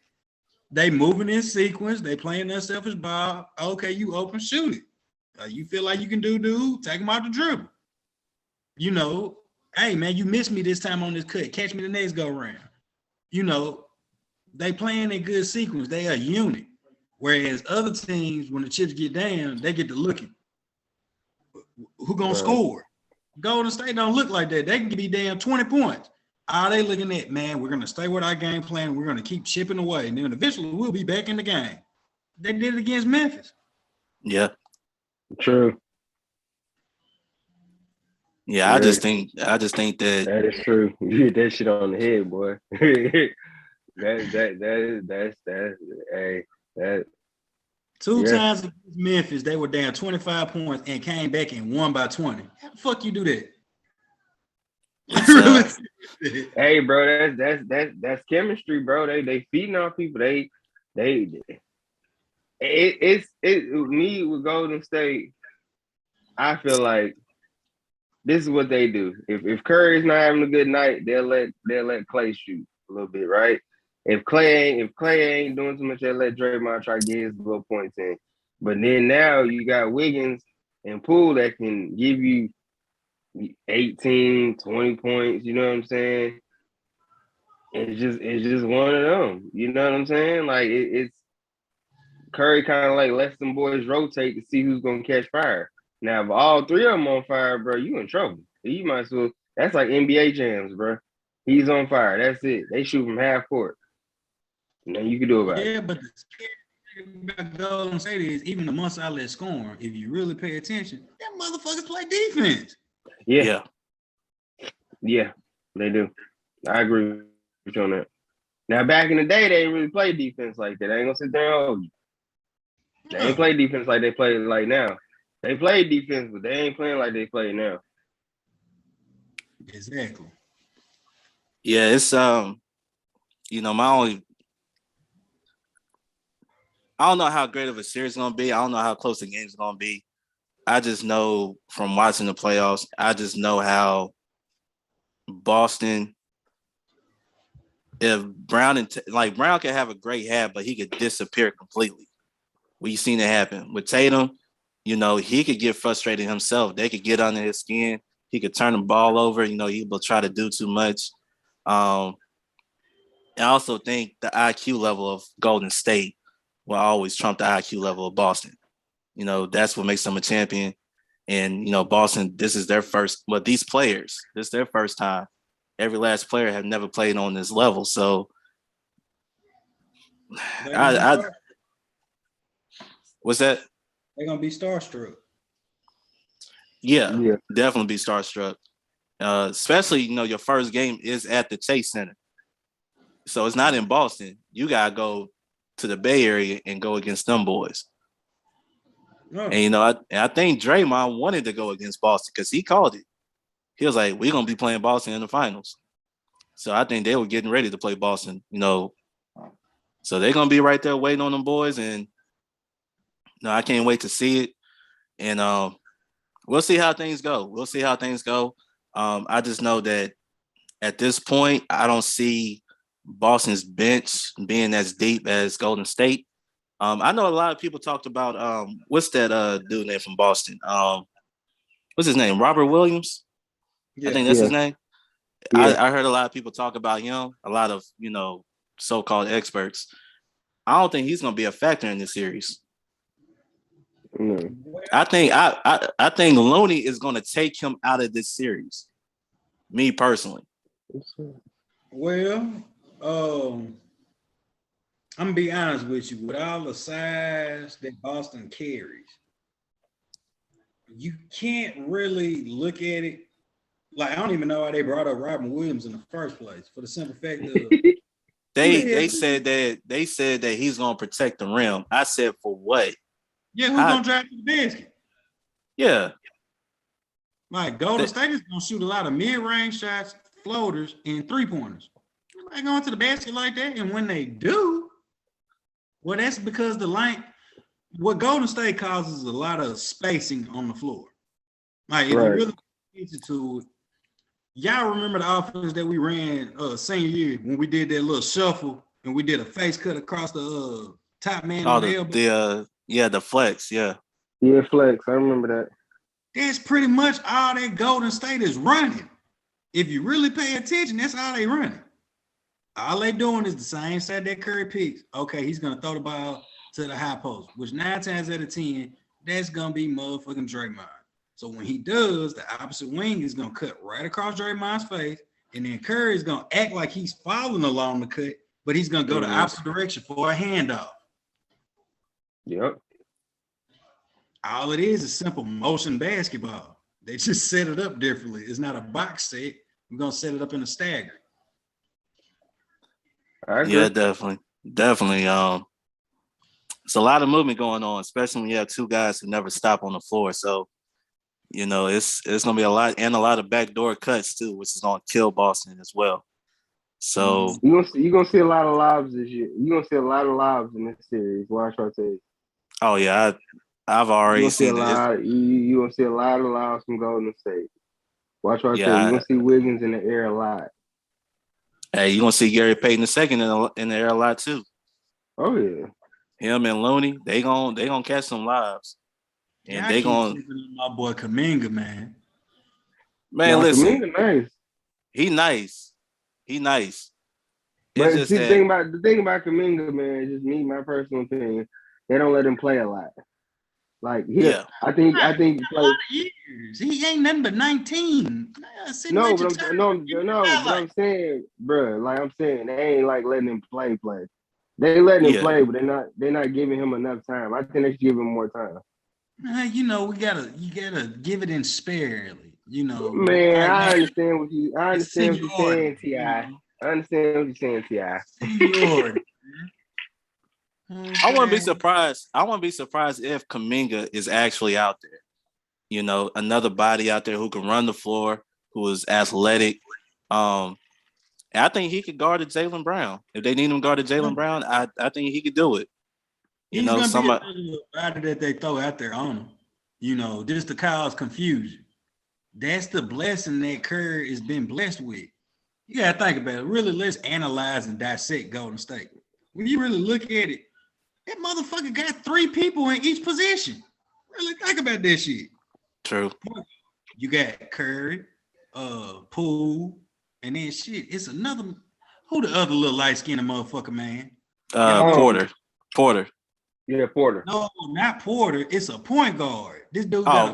[SPEAKER 4] they moving in sequence. They playing their selfish ball. Okay, you open, shoot it. You feel like you can do, take them out the dribble. You know, hey, man, you missed me this time on this cut. Catch me the next go round. You know, they playing in good sequence. They are a unit. Whereas other teams, when the chips get down, they get to looking. Who gonna score? Golden State don't look like that. They can be down 20 points. All they looking at, man, we're gonna stay with our game plan. We're gonna keep chipping away, and then eventually we'll be back in the game. They did it against Memphis.
[SPEAKER 3] Yeah.
[SPEAKER 2] True.
[SPEAKER 3] Yeah, I just think that
[SPEAKER 2] is true. You hit that shit on the head, boy. that
[SPEAKER 4] Two times against Memphis, they were down 25 points and came back and won by 20. How the fuck you do that?
[SPEAKER 2] Hey, bro, that's chemistry, bro. They feeding on people. It's me with Golden State. I feel like this is what they do. If Curry's not having a good night, they'll let Clay shoot a little bit, right? If Clay ain't doing too much, they'll let Draymond try to get his little points in. But then now you got Wiggins and Poole that can give you 18, 20 points, you know what I'm saying? It's just one of them. You know what I'm saying? Like it's Curry kind of like lets them boys rotate to see who's gonna catch fire. Now, if all three of them on fire, bro, you in trouble. You might as well. That's like NBA jams, bro. He's on fire. That's it. They shoot from half court. Nothing you can do about it.
[SPEAKER 4] Yeah, but the scary thing about Golden State is even amongst all that scoring, if you really pay attention, that motherfuckers play defense.
[SPEAKER 2] Yeah, they do. I agree with you on that. Now, back in the day, they didn't really play defense like that. They ain't gonna sit there and hold you. They ain't play defense like they play like now. They play defense, but they ain't playing like they play now.
[SPEAKER 4] Exactly.
[SPEAKER 3] Yeah, it's I don't know how great of a series is gonna be. I don't know how close the game's gonna be. I just know from watching the playoffs, I just know how Boston, if Brown Brown can have a great half, but he could disappear completely. We've seen it happen with Tatum. You know, he could get frustrated himself. They could get under his skin. He could turn the ball over. You know, he will try to do too much. I also think the IQ level of Golden State will always trump the IQ level of Boston. You know, that's what makes them a champion. And, you know, Boston, this is their first, these players, this is their first time. Every last player have never played on this level. So what's that?
[SPEAKER 4] They're going to be starstruck.
[SPEAKER 3] Yeah, definitely be starstruck. Especially, you know, your first game is at the Chase Center. So it's not in Boston. You got to go to the Bay Area and go against them boys. Oh. And, you know, I think Draymond wanted to go against Boston because he called it. He was like, we're going to be playing Boston in the finals. So I think they were getting ready to play Boston, you know. So they're going to be right there waiting on them boys. And, no, I can't wait to see it. And we'll see how things go. I just know that at this point, I don't see Boston's bench being as deep as Golden State. I know a lot of people talked about what's that dude name from Boston? What's his name? Robert Williams? Yeah. I think that's his name. Yeah. I heard a lot of people talk about him, a lot of, you know, so-called experts. I don't think he's going to be a factor in this series. I think Looney is going to take him out of this series. Me personally.
[SPEAKER 4] Well, I'm gonna be honest with you. With all the size that Boston carries, you can't really look at it. Like, I don't even know why they brought up Robin Williams in the first place. For the simple fact that
[SPEAKER 3] they said that he's gonna protect the rim. I said, for what?
[SPEAKER 4] Yeah, who's gonna drive to the basket?
[SPEAKER 3] Yeah.
[SPEAKER 4] Like, Golden State is gonna shoot a lot of mid-range shots, floaters, and three-pointers. Nobody going to the basket like that. And when they do, well, that's because what Golden State causes is a lot of spacing on the floor. Like, if you really get into it, y'all remember the offense that we ran senior year when we did that little shuffle and we did a face cut across the top man on the elbow?
[SPEAKER 3] The flex, yeah.
[SPEAKER 2] Yeah, flex. I remember that.
[SPEAKER 4] That's pretty much all that Golden State is running. If you really pay attention, that's all they running. All they doing is the same side that Curry picks. Okay, he's gonna throw the ball to the high post, which 9 times out of 10, that's gonna be motherfucking Draymond. So when he does, the opposite wing is gonna cut right across Draymond's face, and then Curry is gonna act like he's following along the cut, but he's gonna go the opposite direction for a handoff.
[SPEAKER 2] Yep.
[SPEAKER 4] All it is simple motion basketball. They just set it up differently. It's not a box set. We're gonna set it up in a stagger.
[SPEAKER 3] Yeah, definitely. It's a lot of movement going on, especially when you have two guys who never stop on the floor. So, it's gonna be a lot of backdoor cuts too, which is gonna kill Boston as well. So
[SPEAKER 2] you're gonna see a lot of lobs this year. You're gonna see a lot of lobs in this series. Watch what I tell you.
[SPEAKER 3] Oh yeah, I've already seen it.
[SPEAKER 2] You're gonna see a lot of lobs from Golden State. Watch what I tell you. You're gonna see Wiggins in the air a lot.
[SPEAKER 3] Hey, you're gonna see Gary Payton II in the air a lot too.
[SPEAKER 2] Oh yeah.
[SPEAKER 3] Him and Looney, they gonna catch some lives. And they gonna
[SPEAKER 4] my boy Kuminga, man.
[SPEAKER 3] Man, listen.
[SPEAKER 2] Kuminga nice.
[SPEAKER 3] He nice.
[SPEAKER 2] But the thing about Kuminga, man, just me, my personal opinion, they don't let him play a lot. Like I think he plays
[SPEAKER 4] years. He ain't nothing but 19.
[SPEAKER 2] No, but I'm saying, bro, like I'm saying, they ain't like letting him play. They letting him play, but they're not giving him enough time. I think they should give him more time.
[SPEAKER 4] You gotta give it in sparingly.
[SPEAKER 2] Man, I understand what you're saying, Ti. I understand what you're saying, Ti.
[SPEAKER 4] Seniority.
[SPEAKER 3] I wouldn't be surprised. If Kuminga is actually out there. Another body out there who can run the floor, who is athletic. I think he could guard Jaylen Brown. If they need him guarded Jaylen Brown, I think he could do it.
[SPEAKER 4] He's gonna be a body that they throw out there on him. Just to cause confusion. That's the blessing that Curry has been blessed with. You gotta think about it. Really, let's analyze and dissect Golden State. When you really look at it, that motherfucker got 3 people in each position. Really think about this shit.
[SPEAKER 3] True.
[SPEAKER 4] You got Curry, Poole, and then shit. It's another. Who the other little light skinned motherfucker, man?
[SPEAKER 3] Porter.
[SPEAKER 2] Yeah, Porter.
[SPEAKER 4] No, not Porter. It's a point guard. This dude
[SPEAKER 3] Gary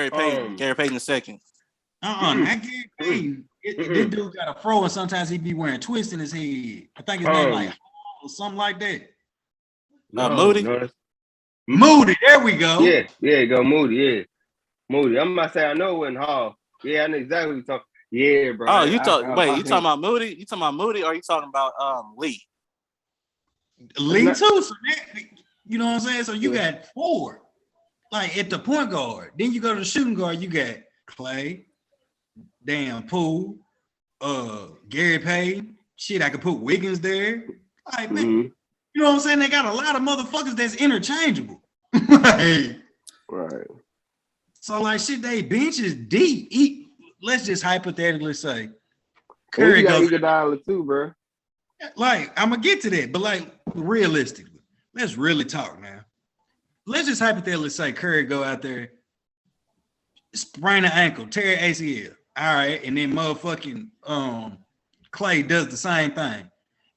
[SPEAKER 3] Payton. Gary Payton II.
[SPEAKER 4] Not Gary Payton. This dude got a fro, and sometimes he be wearing twists in his head. I think his name like or something like that.
[SPEAKER 3] Moody.
[SPEAKER 2] No,
[SPEAKER 4] Moody. There we go.
[SPEAKER 2] Yeah, go Moody. Yeah, Moody. I'm about to say I know it wasn't Hall. Yeah, I know exactly what you're talking. Yeah, bro.
[SPEAKER 3] Oh, you talking about Moody? You talking about Moody, or are you talking about Lee?
[SPEAKER 4] Lee too. So that, you know what I'm saying? So you got 4, like at the point guard. Then you go to the shooting guard. You got Clay, Poole, Gary Payton. Shit, I could put Wiggins there. Like, man, you know what I'm saying? They got a lot of motherfuckers that's interchangeable. Right. So like shit, they bench is deep. Let's just hypothetically say
[SPEAKER 2] Curry got Iguodala too, bro.
[SPEAKER 4] Like, I'm gonna get to that, but like realistically, let's really talk now. Let's just hypothetically say Curry go out there, sprain an ankle, tear ACL. All right, and then motherfucking Clay does the same thing.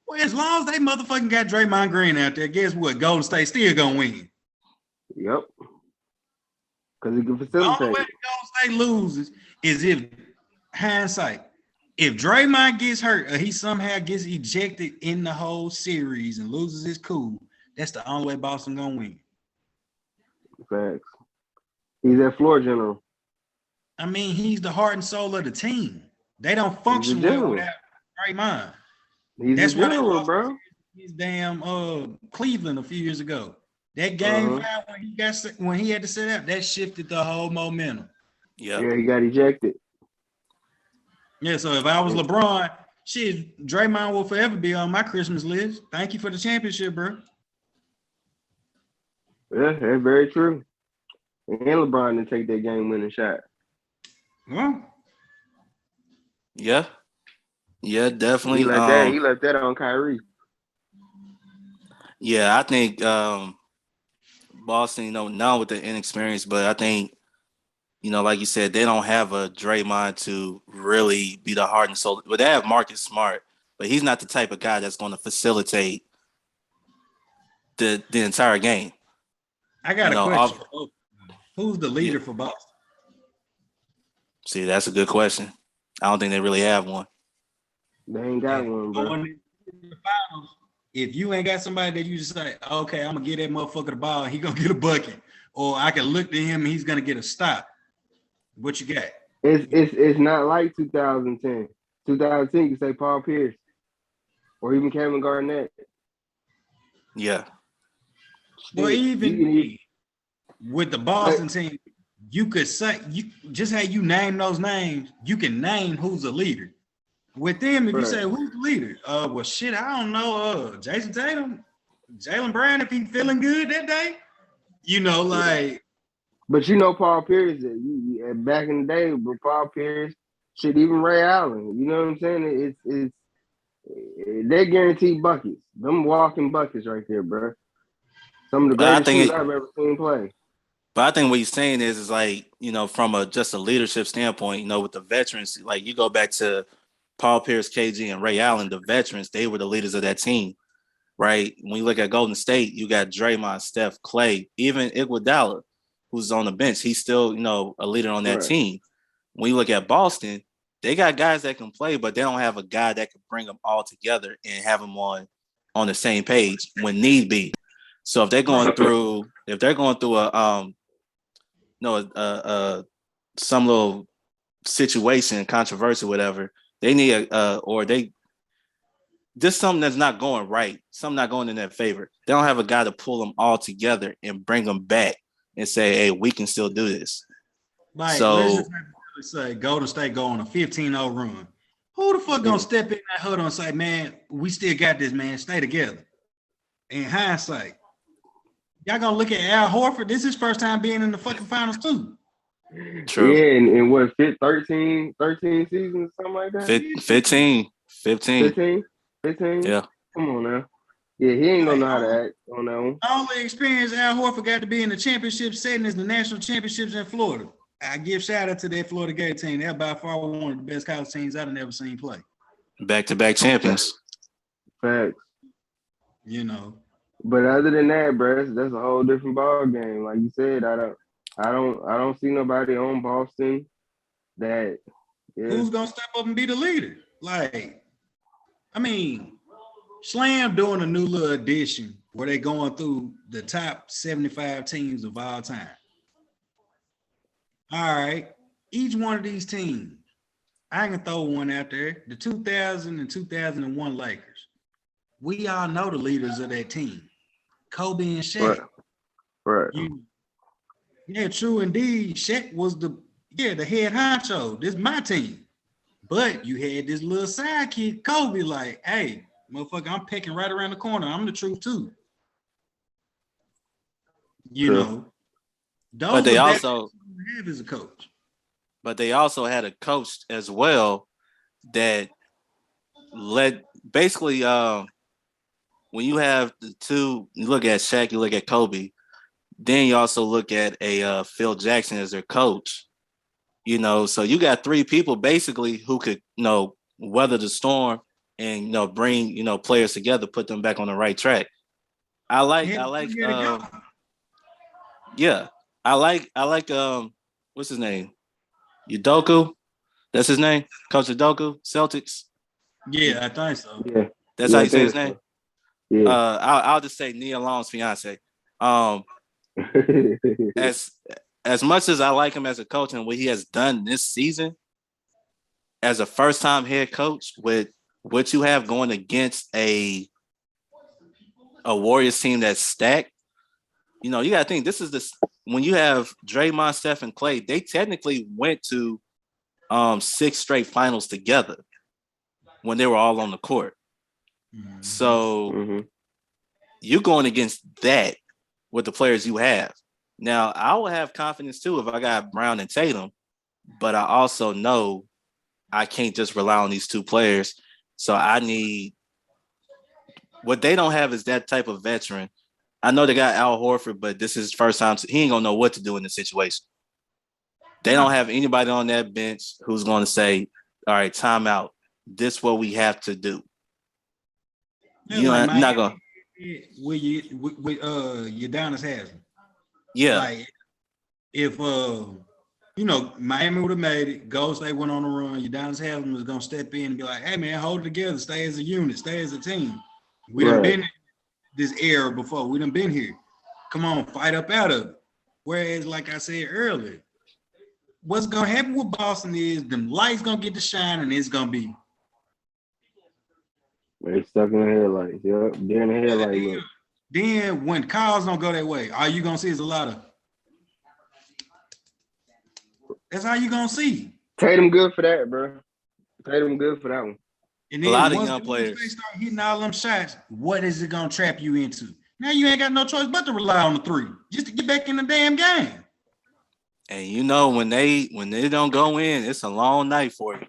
[SPEAKER 4] Well, as long as they motherfucking got Draymond Green out there, guess what? Golden State still gonna win.
[SPEAKER 2] Yep. Because he can facilitate.
[SPEAKER 4] The only way Golden State loses is if hindsight. If Draymond gets hurt or he somehow gets ejected in the whole series and loses his cool, that's the only way Boston gonna win.
[SPEAKER 2] Facts. He's that floor general.
[SPEAKER 4] I mean, he's the heart and soul of the team. They don't function well without Draymond.
[SPEAKER 2] That's the general, bro.
[SPEAKER 4] His damn Cleveland a few years ago. That game 5 when he had to sit out, that shifted the whole momentum.
[SPEAKER 2] Yeah, he got ejected.
[SPEAKER 4] Yeah, so if I was LeBron, Shit, Draymond will forever be on my Christmas list. Thank you for the championship, bro.
[SPEAKER 2] Yeah, that's very true. And LeBron didn't take that game-winning shot.
[SPEAKER 4] Well,
[SPEAKER 3] Yeah, definitely.
[SPEAKER 2] He left that on Kyrie.
[SPEAKER 3] Yeah, I think Boston, now with the inexperience, but I think, like you said, they don't have a Draymond to really be the heart and soul. But they have Marcus Smart, but he's not the type of guy that's going to facilitate the entire game.
[SPEAKER 4] I got a question. Who's the leader for Boston?
[SPEAKER 3] See, that's a good question. I don't think they really have one.
[SPEAKER 2] They ain't got one, bro.
[SPEAKER 4] If you ain't got somebody that you just say, okay, I'm gonna get that motherfucker the ball, he gonna get a bucket, or I can look to him and he's gonna get a stop. What you got?
[SPEAKER 2] It's not like 2010. 2010, you say Paul Pierce or even Kevin Garnett.
[SPEAKER 3] Yeah.
[SPEAKER 4] Well, even with the Boston team, you could say just how you name those names, you can name who's the leader. With them, if you say who's the leader, well, shit, I don't know. Jason Tatum, Jaylen Brown, if he feeling good that day, like.
[SPEAKER 2] But Paul Pierce, back in the day, with Paul Pierce, shit, even Ray Allen, you know what I'm saying? It's they guaranteed buckets. Them walking buckets right there, bro. Some of the greatest shooters I've ever seen play.
[SPEAKER 3] But I think what he's saying is like, from just a leadership standpoint, with the veterans, like you go back to Paul Pierce, KG, and Ray Allen, the veterans, they were the leaders of that team, right? When you look at Golden State, you got Draymond, Steph, Clay, even Iguodala, who's on the bench. He's still, a leader on that team. When you look at Boston, they got guys that can play, but they don't have a guy that can bring them all together and have them on the same page when need be. So if they're going through some little situation, controversy, whatever, they need just something that's not going right, something not going in their favor. They don't have a guy to pull them all together and bring them back and say, hey, we can still do this.
[SPEAKER 4] Like, let's say Golden State go on a 15-0 run. Who the fuck gonna step in that huddle and say, man, we still got this, man, stay together? In hindsight, y'all gonna look at Al Horford. This is his first time being in the fucking finals too.
[SPEAKER 2] True. Yeah, and what, 13 seasons, something like that?
[SPEAKER 3] 15.
[SPEAKER 2] 15?
[SPEAKER 3] Yeah.
[SPEAKER 2] Come on now. Yeah, he ain't gonna know how to act on that one.
[SPEAKER 4] The only experience Al Horford got to be in the championship setting is the national championships in Florida. I give shout out to that Florida Gate team. They're by far one of the best college teams I've never seen play.
[SPEAKER 3] Back-to-back champions.
[SPEAKER 2] Facts. But other than that, bro, that's a whole different ball game. Like you said, I don't see nobody on Boston that
[SPEAKER 4] who's gonna step up and be the leader. Like, I mean, Slam doing a new little edition where they going through the top 75 teams of all time. All right, each one of these teams, I can throw one out there. The 2000 and 2001 Lakers. We all know the leaders of that team, Kobe and Shaq.
[SPEAKER 2] Right.
[SPEAKER 4] Yeah, true indeed. Shaq was the head honcho. This is my team. But you had this little sidekick, Kobe, like, hey, motherfucker, I'm pecking right around the corner. I'm the truth too.
[SPEAKER 3] But they also
[SPEAKER 4] have as a coach.
[SPEAKER 3] But they also had a coach as well that led basically when you have the two, you look at Shaq, you look at Kobe, then you also look at a Phil Jackson as their coach. So you got three people basically who could, weather the storm and bring players together, put them back on the right track. I like what's his name? Udoka. That's his name? Coach Udoka, Celtics.
[SPEAKER 4] Yeah, I think so.
[SPEAKER 2] Yeah.
[SPEAKER 3] That's how you say his name?
[SPEAKER 2] Yeah.
[SPEAKER 3] I'll just say Nia Long's fiance. As much as I like him as a coach and what he has done this season, as a first-time head coach, with what you have going against a Warriors team that's stacked, you got to think this is when you have Draymond, Steph, and Clay, they technically went to 6 straight finals together when they were all on the court.
[SPEAKER 4] Mhm.
[SPEAKER 3] So you're going against that with the players you have. Now, I will have confidence too if I got Brown and Tatum, but I also know I can't just rely on these two players. So I need what they don't have is that type of veteran. I know they got Al Horford, but this is his first time. He ain't gonna know what to do in this situation. They don't have anybody on that bench who's going to say, "All right, timeout. This is what we have to do."
[SPEAKER 4] Yeah,
[SPEAKER 3] You're
[SPEAKER 4] like
[SPEAKER 3] not gonna.
[SPEAKER 4] with Udonis Haslam.
[SPEAKER 3] Yeah.
[SPEAKER 4] Like if Miami would have made it, Golden State went on a run, Udonis Haslam was gonna step in and be like, "Hey man, hold it together, stay as a unit, stay as a team. We done been in this era before. We done been here. Come on, fight up out of it." Whereas, like I said earlier, what's gonna happen with Boston is them lights gonna get to shine, and it's gonna be
[SPEAKER 2] they stuck in the headlights. Yep, they're in the headlight look.
[SPEAKER 4] Then when cars don't go that way, all you gonna see is a lot of. That's how you gonna see.
[SPEAKER 2] Tatum good for that, bro. Tatum good for that one.
[SPEAKER 4] And then
[SPEAKER 3] A lot of
[SPEAKER 4] once
[SPEAKER 3] young players
[SPEAKER 4] they start hitting all them shots, what is it gonna trap you into? Now you ain't got no choice but to rely on the three just to get back in the damn game.
[SPEAKER 3] And when they don't go in, it's a long night for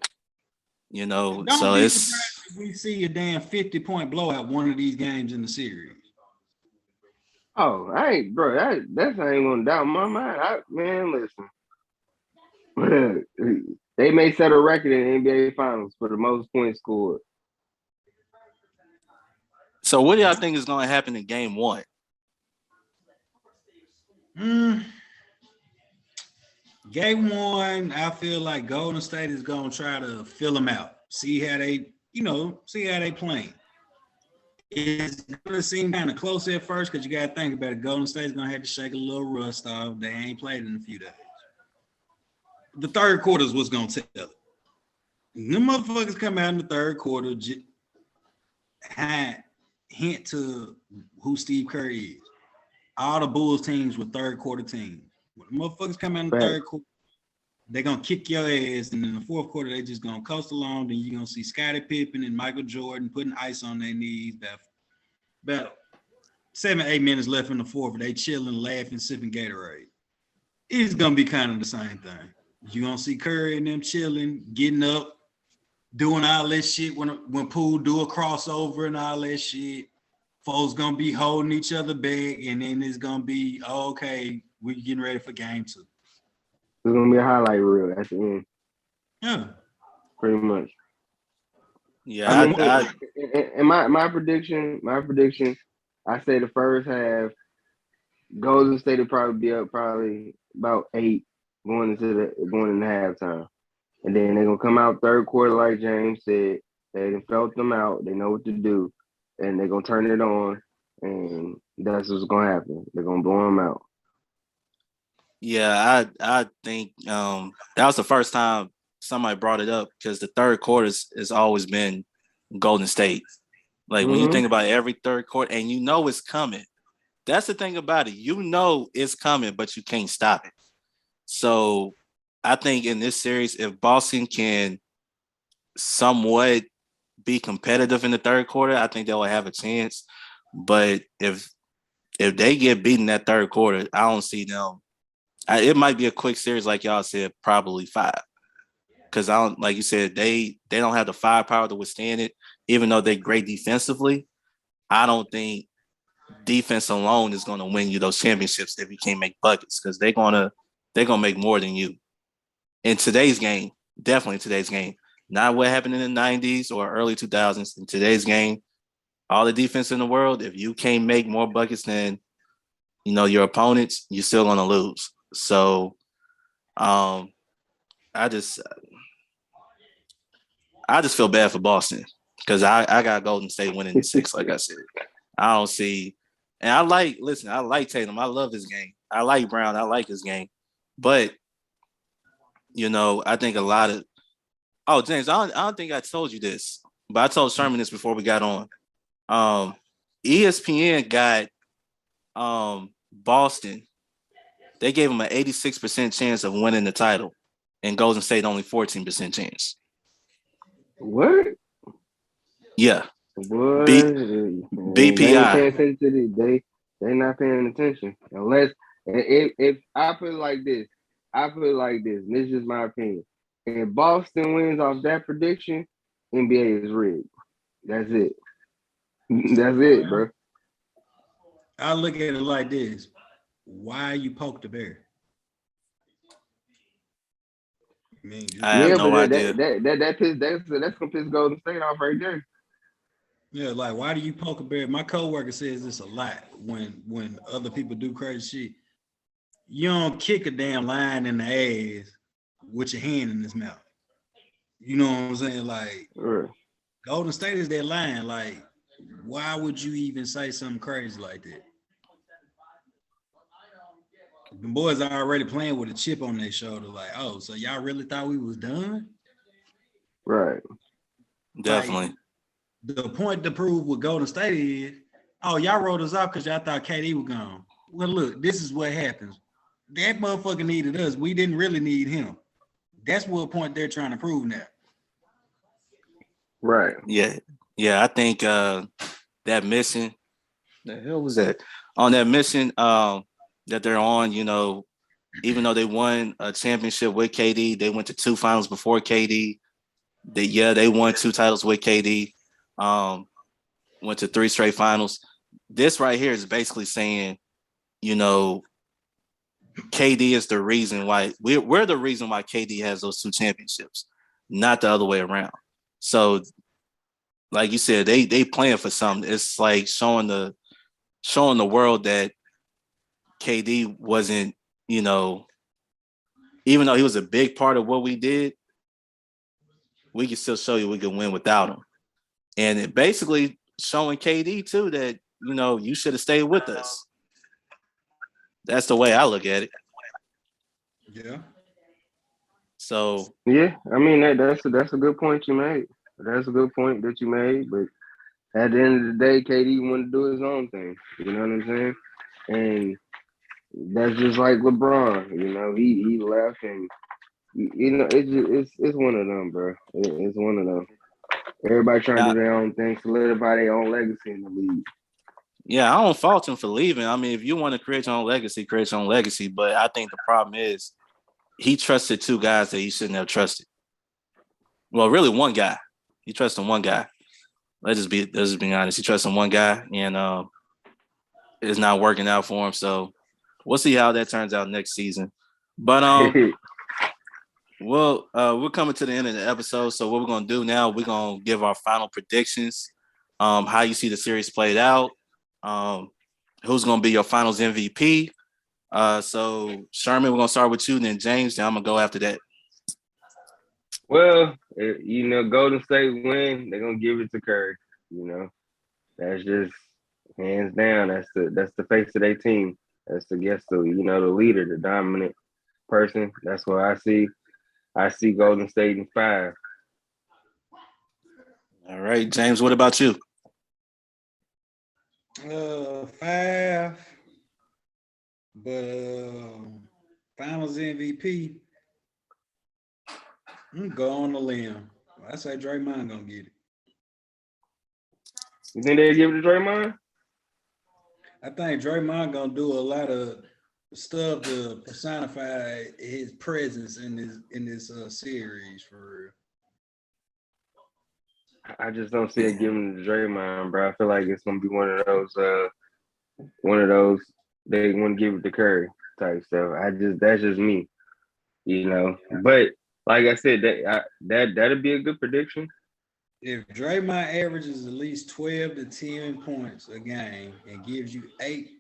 [SPEAKER 3] you.
[SPEAKER 4] Don't
[SPEAKER 3] So
[SPEAKER 4] be
[SPEAKER 3] it's
[SPEAKER 4] surprised if we see a damn 50-point blowout one of these games in the series.
[SPEAKER 2] Oh, I ain't, bro. That's I ain't gonna doubt my mind. Man, listen. They may set a record in the NBA Finals for the most points scored.
[SPEAKER 3] so what do y'all think is going to happen in Game 1?
[SPEAKER 4] Game 1, I feel like Golden State is gonna try to fill them out, see how they playing. It's gonna seem kind of close at first because you gotta think about it. Golden State's gonna have to shake a little rust off. They ain't played in a few days. The third quarter is what's gonna tell it. Them motherfuckers come out in the third quarter, hint to who Steve Kerr is. All the Bulls teams were third quarter teams. When the motherfuckers come out in the third quarter, they're gonna kick your ass, and in the fourth quarter, they just gonna coast along. Then you're gonna see Scottie Pippen and Michael Jordan putting ice on their knees. About 7-8 minutes left in the fourth, they chilling, laughing, sipping Gatorade. It's gonna be kind of the same thing. You're gonna see Curry and them chilling, getting up, doing all that shit when Poole do a crossover and all that shit. Folks gonna be holding each other back, and then it's gonna be okay. We're getting ready for game 2.
[SPEAKER 2] It's gonna be a highlight reel at the end.
[SPEAKER 4] Yeah,
[SPEAKER 2] pretty much.
[SPEAKER 3] Yeah,
[SPEAKER 2] and my prediction, I say the first half, Golden State will probably be up about 8 going into halftime, and then they're gonna come out third quarter like James said. They felt them out. They know what to do, and they're gonna turn it on, and that's what's gonna happen. They're gonna blow them out.
[SPEAKER 3] Yeah, I think that was the first time somebody brought it up because the third quarter has always been Golden State. Like when you think about every third quarter, and you know it's coming. That's the thing about it. You know it's coming, but you can't stop it. So I think in this series, if Boston can somewhat be competitive in the third quarter, I think they will have a chance. But if they get beaten that third quarter, I don't see them. It might be a quick series, like y'all said, probably 5. Because like you said, they don't have the firepower to withstand it, even though they're great defensively. I don't think defense alone is going to win you those championships if you can't make buckets, because they're gonna make more than you. In today's game, definitely today's game, not what happened in the 90s or early 2000s. In today's game, all the defense in the world, if you can't make more buckets than your opponents, you're still going to lose. So I just feel bad for Boston because I got Golden State winning 6, like I said. I don't see, and I like Tatum. I love his game. I like Brown. I like his game. But, I think a lot of, James, I don't think I told you this, but I told Sherman this before we got on. ESPN got Boston. They gave him an 86% chance of winning the title, and Golden State only 14% chance.
[SPEAKER 2] What?
[SPEAKER 3] Yeah,
[SPEAKER 2] Boy,
[SPEAKER 3] B
[SPEAKER 2] they ain't
[SPEAKER 3] BPI.
[SPEAKER 2] paying attention to this. They not paying attention unless if I put it like this, and this is just my opinion. If Boston wins off that prediction, NBA is rigged. That's it. That's it, bro.
[SPEAKER 4] I look at it like this: why you poke the bear? I mean,
[SPEAKER 3] I
[SPEAKER 4] just
[SPEAKER 3] have
[SPEAKER 2] Yeah,
[SPEAKER 4] why?
[SPEAKER 2] but
[SPEAKER 3] no idea.
[SPEAKER 2] that's gonna piss Golden State off right there.
[SPEAKER 4] Yeah, like why do you poke a bear? My coworker says this a lot when other people do crazy shit. You don't kick a damn lion in the ass with your hand in his mouth. You know what I'm saying? Like
[SPEAKER 2] Right.
[SPEAKER 4] Golden State is that lion. Like, why would you even say something crazy like that? The boys are already playing with a chip on their shoulder. Like, oh, so y'all really thought we was done?
[SPEAKER 2] Right.
[SPEAKER 4] Like,
[SPEAKER 3] Definitely.
[SPEAKER 4] the point to prove with Golden State is, oh, y'all wrote us off because y'all thought KD was gone. Well, look, this is what happens. That motherfucker needed us. We didn't really need him. That's what point they're trying to prove now.
[SPEAKER 2] Right.
[SPEAKER 3] Yeah. Yeah, I think that mission, the hell was that? On that mission that they're on, even though they won a championship with KD, they went to 2 finals before KD. They won 2 titles with KD. Went to 3 straight finals. This right here is basically saying, KD is the reason why we're the reason why KD has those 2 championships, not the other way around. So, like you said, they playing for something. It's like showing the world that KD wasn't, even though he was a big part of what we did, we can still show you we can win without him. And it basically showing KD too that, you should have stayed with us. That's the way I look at it.
[SPEAKER 4] Yeah.
[SPEAKER 3] So
[SPEAKER 2] Yeah, I mean that's a good point you made. That's a good point that you made. But at the end of the day, KD wanted to do his own thing. You know what I'm saying? And that's just like LeBron. He left, and it's one of them, bro. It's one of them. Everybody trying to
[SPEAKER 3] now,
[SPEAKER 2] do their own thing, solidify their own legacy in the league.
[SPEAKER 3] yeah, I don't fault him for leaving. I mean, if you want to create your own legacy, create your own legacy. But I think the problem is he trusted 2 guys that he shouldn't have trusted. Well, really 1 guy. He trusted 1 guy. Let's just be honest. He trusted 1 guy, and it's not working out for him. So we'll see how that turns out next season. But we're coming to the end of the episode. So what we're gonna do now? We're gonna give our final predictions. How you see the series played out. Who's gonna be your finals MVP? So Sherman, we're gonna start with you, then James, then I'm gonna go after that.
[SPEAKER 2] Well, Golden State win, they're gonna give it to Curry. That's just hands down. That's the face of their team. That's the the leader, the dominant person. That's what I see. I see Golden State in 5.
[SPEAKER 3] All right, James, what about you?
[SPEAKER 4] 5, but Finals MVP. I'm going on the limb. I say Draymond gonna get it.
[SPEAKER 2] You think they give it to Draymond?
[SPEAKER 4] I think Draymond gonna do a lot of stuff to personify his presence in this series for real.
[SPEAKER 2] I just don't see it giving it to Draymond, bro. I feel like it's gonna be one of those they want to give it to Curry type stuff. That's just me, But like I said, that'd be a good prediction.
[SPEAKER 4] If Draymond averages at least 12 to 10 points a game and gives you eight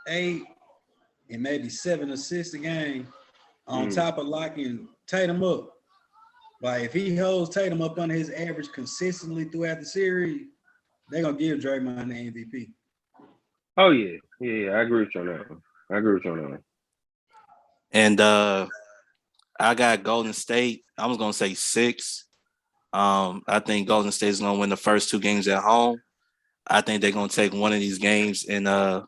[SPEAKER 4] and maybe 7 assists a game, on top of locking Tatum up. Like if he holds Tatum up on his average consistently throughout the series, they're gonna give Draymond the MVP.
[SPEAKER 2] Oh yeah. I agree with you on that one.
[SPEAKER 3] And I got Golden State. I was gonna say 6. I think Golden State is gonna win the first 2 games at home. I think they're gonna take one of these games, and I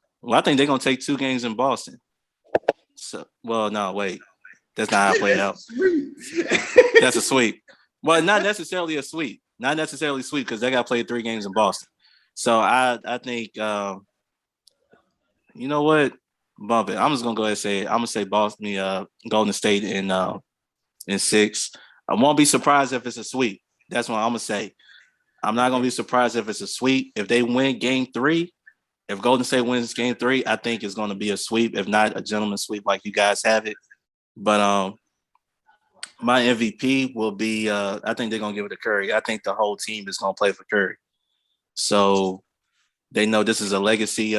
[SPEAKER 3] think they're gonna take 2 games in Boston. So, well, no, wait, that's not how I play it out. That's a sweep. Well, not necessarily a sweep, not necessarily sweep because they got played 3 games in Boston. So I think you know what, bump it. I'm just gonna go ahead and say it. I'm gonna say Boston, Golden State in 6. I won't be surprised if it's a sweep. That's what I'm gonna say. I'm not gonna be surprised if it's a sweep. If they win Game 3, if Golden State wins Game 3, I think it's gonna be a sweep. If not, a gentleman's sweep like you guys have it. But my MVP will be. I think they're gonna give it to Curry. I think the whole team is gonna play for Curry. So they know this is a legacy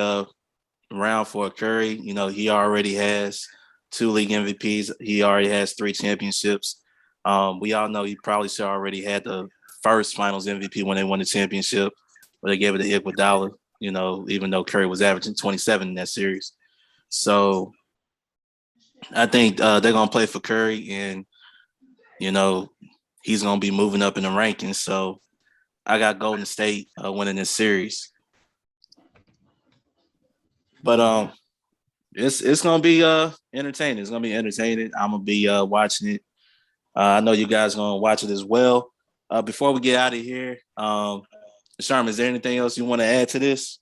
[SPEAKER 3] round for Curry. You know, he already has 2 league MVPs. He already has 3 championships. We all know he probably should already had the first Finals MVP when they won the championship, but they gave it to Iguodala. You know, even though Curry was averaging 27 in that series. So I think they're gonna play for Curry, and you know he's gonna be moving up in the rankings. So I got Golden State winning this series. But it's gonna be entertaining. It's gonna be entertaining. I'm gonna be watching it. I know you guys are gonna watch it as well. Before we get out of here, Sherman, is there anything else you want to add to this?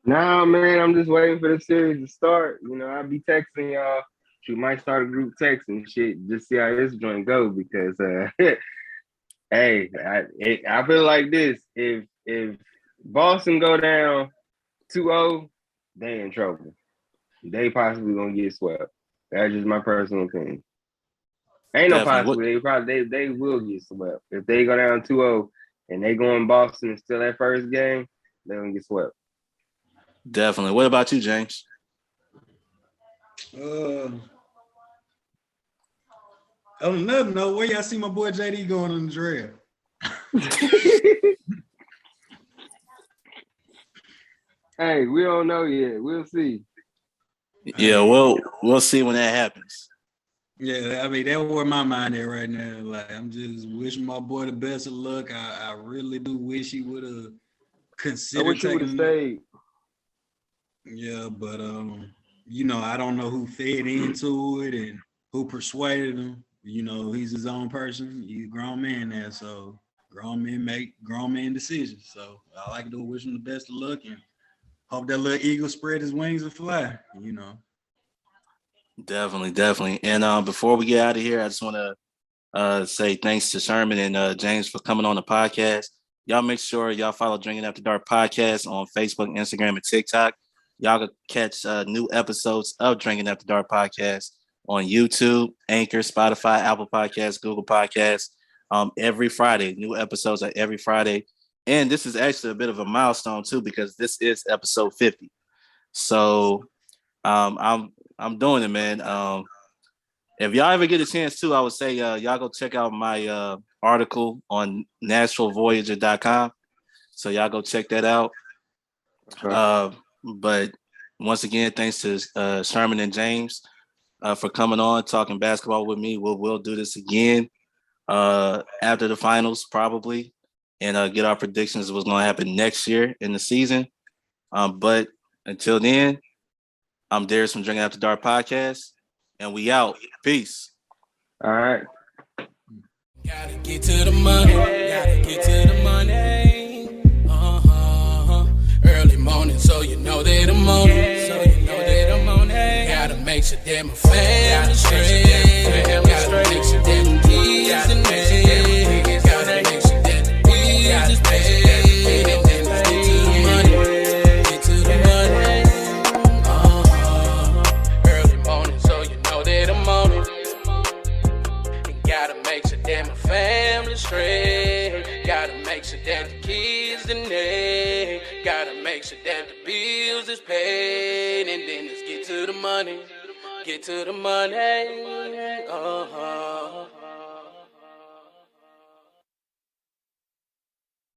[SPEAKER 2] Nah, man, I'm just waiting for the series to start. You know, I'll be texting y'all. We might start a group text and shit, just see how this joint go. Because, hey, I feel like this: if Boston go down 2-0, they in trouble. They possibly gonna get swept. That's just my personal opinion. Ain't no possibility. They will get swept. If they go down 2-0 and they go in Boston and still that first game, they're gonna get swept.
[SPEAKER 3] Definitely. What about you, James?
[SPEAKER 4] On another note, where y'all see my boy JD going in the draft?
[SPEAKER 2] Hey, we don't know yet. We'll see.
[SPEAKER 3] Yeah, we'll see when that happens.
[SPEAKER 4] Yeah, I mean, that's where my mind is right now. Like, I'm just wishing my boy the best of luck. I really do wish he would have considered
[SPEAKER 2] I wish he would have stayed.
[SPEAKER 4] Yeah, but you know, I don't know who fed into it and who persuaded him. You know, he's his own person. He's a grown man now, so grown men make grown man decisions. So I like to wish him the best of luck and hope that little eagle spread his wings and fly. You know.
[SPEAKER 3] Definitely. And before we get out of here, I just want to say thanks to Sherman and James for coming on the podcast. Y'all make sure y'all follow Drinking After Dark podcast on Facebook, Instagram, and TikTok. Y'all can catch new episodes of Drinking After Dark podcast on YouTube, Anchor, Spotify, Apple Podcasts, Google Podcasts. Every Friday, new episodes are every Friday. And this is actually a bit of a milestone too, because this is episode 50. So I'm doing it, man. If y'all ever get a chance too, I would say y'all go check out my article on naturalvoyager.com. So y'all go check that out. Okay. But once again, thanks to Sherman and James for coming on, talking basketball with me. We'll do this again after the finals, probably, and get our predictions of what's going to happen next year in the season. But until then, I'm Darius from Drinking After Dark podcast, and we out. Peace.
[SPEAKER 2] All right.
[SPEAKER 1] Gotta get to the money. Gotta get to the money. Early morning, so you know that I'm on it. So you know that I'm on it. Gotta make sure that my family straight. Gotta make sure that the kids and me. Gotta make sure that the bills is paid. And then let's get to the money. Get to the money. Early morning, so you know that I'm on it. And gotta make sure that my family straight. Gotta make sure that the kids and me. Gotta make sure that the bills is paid, and then let's get to the money. Get to the money.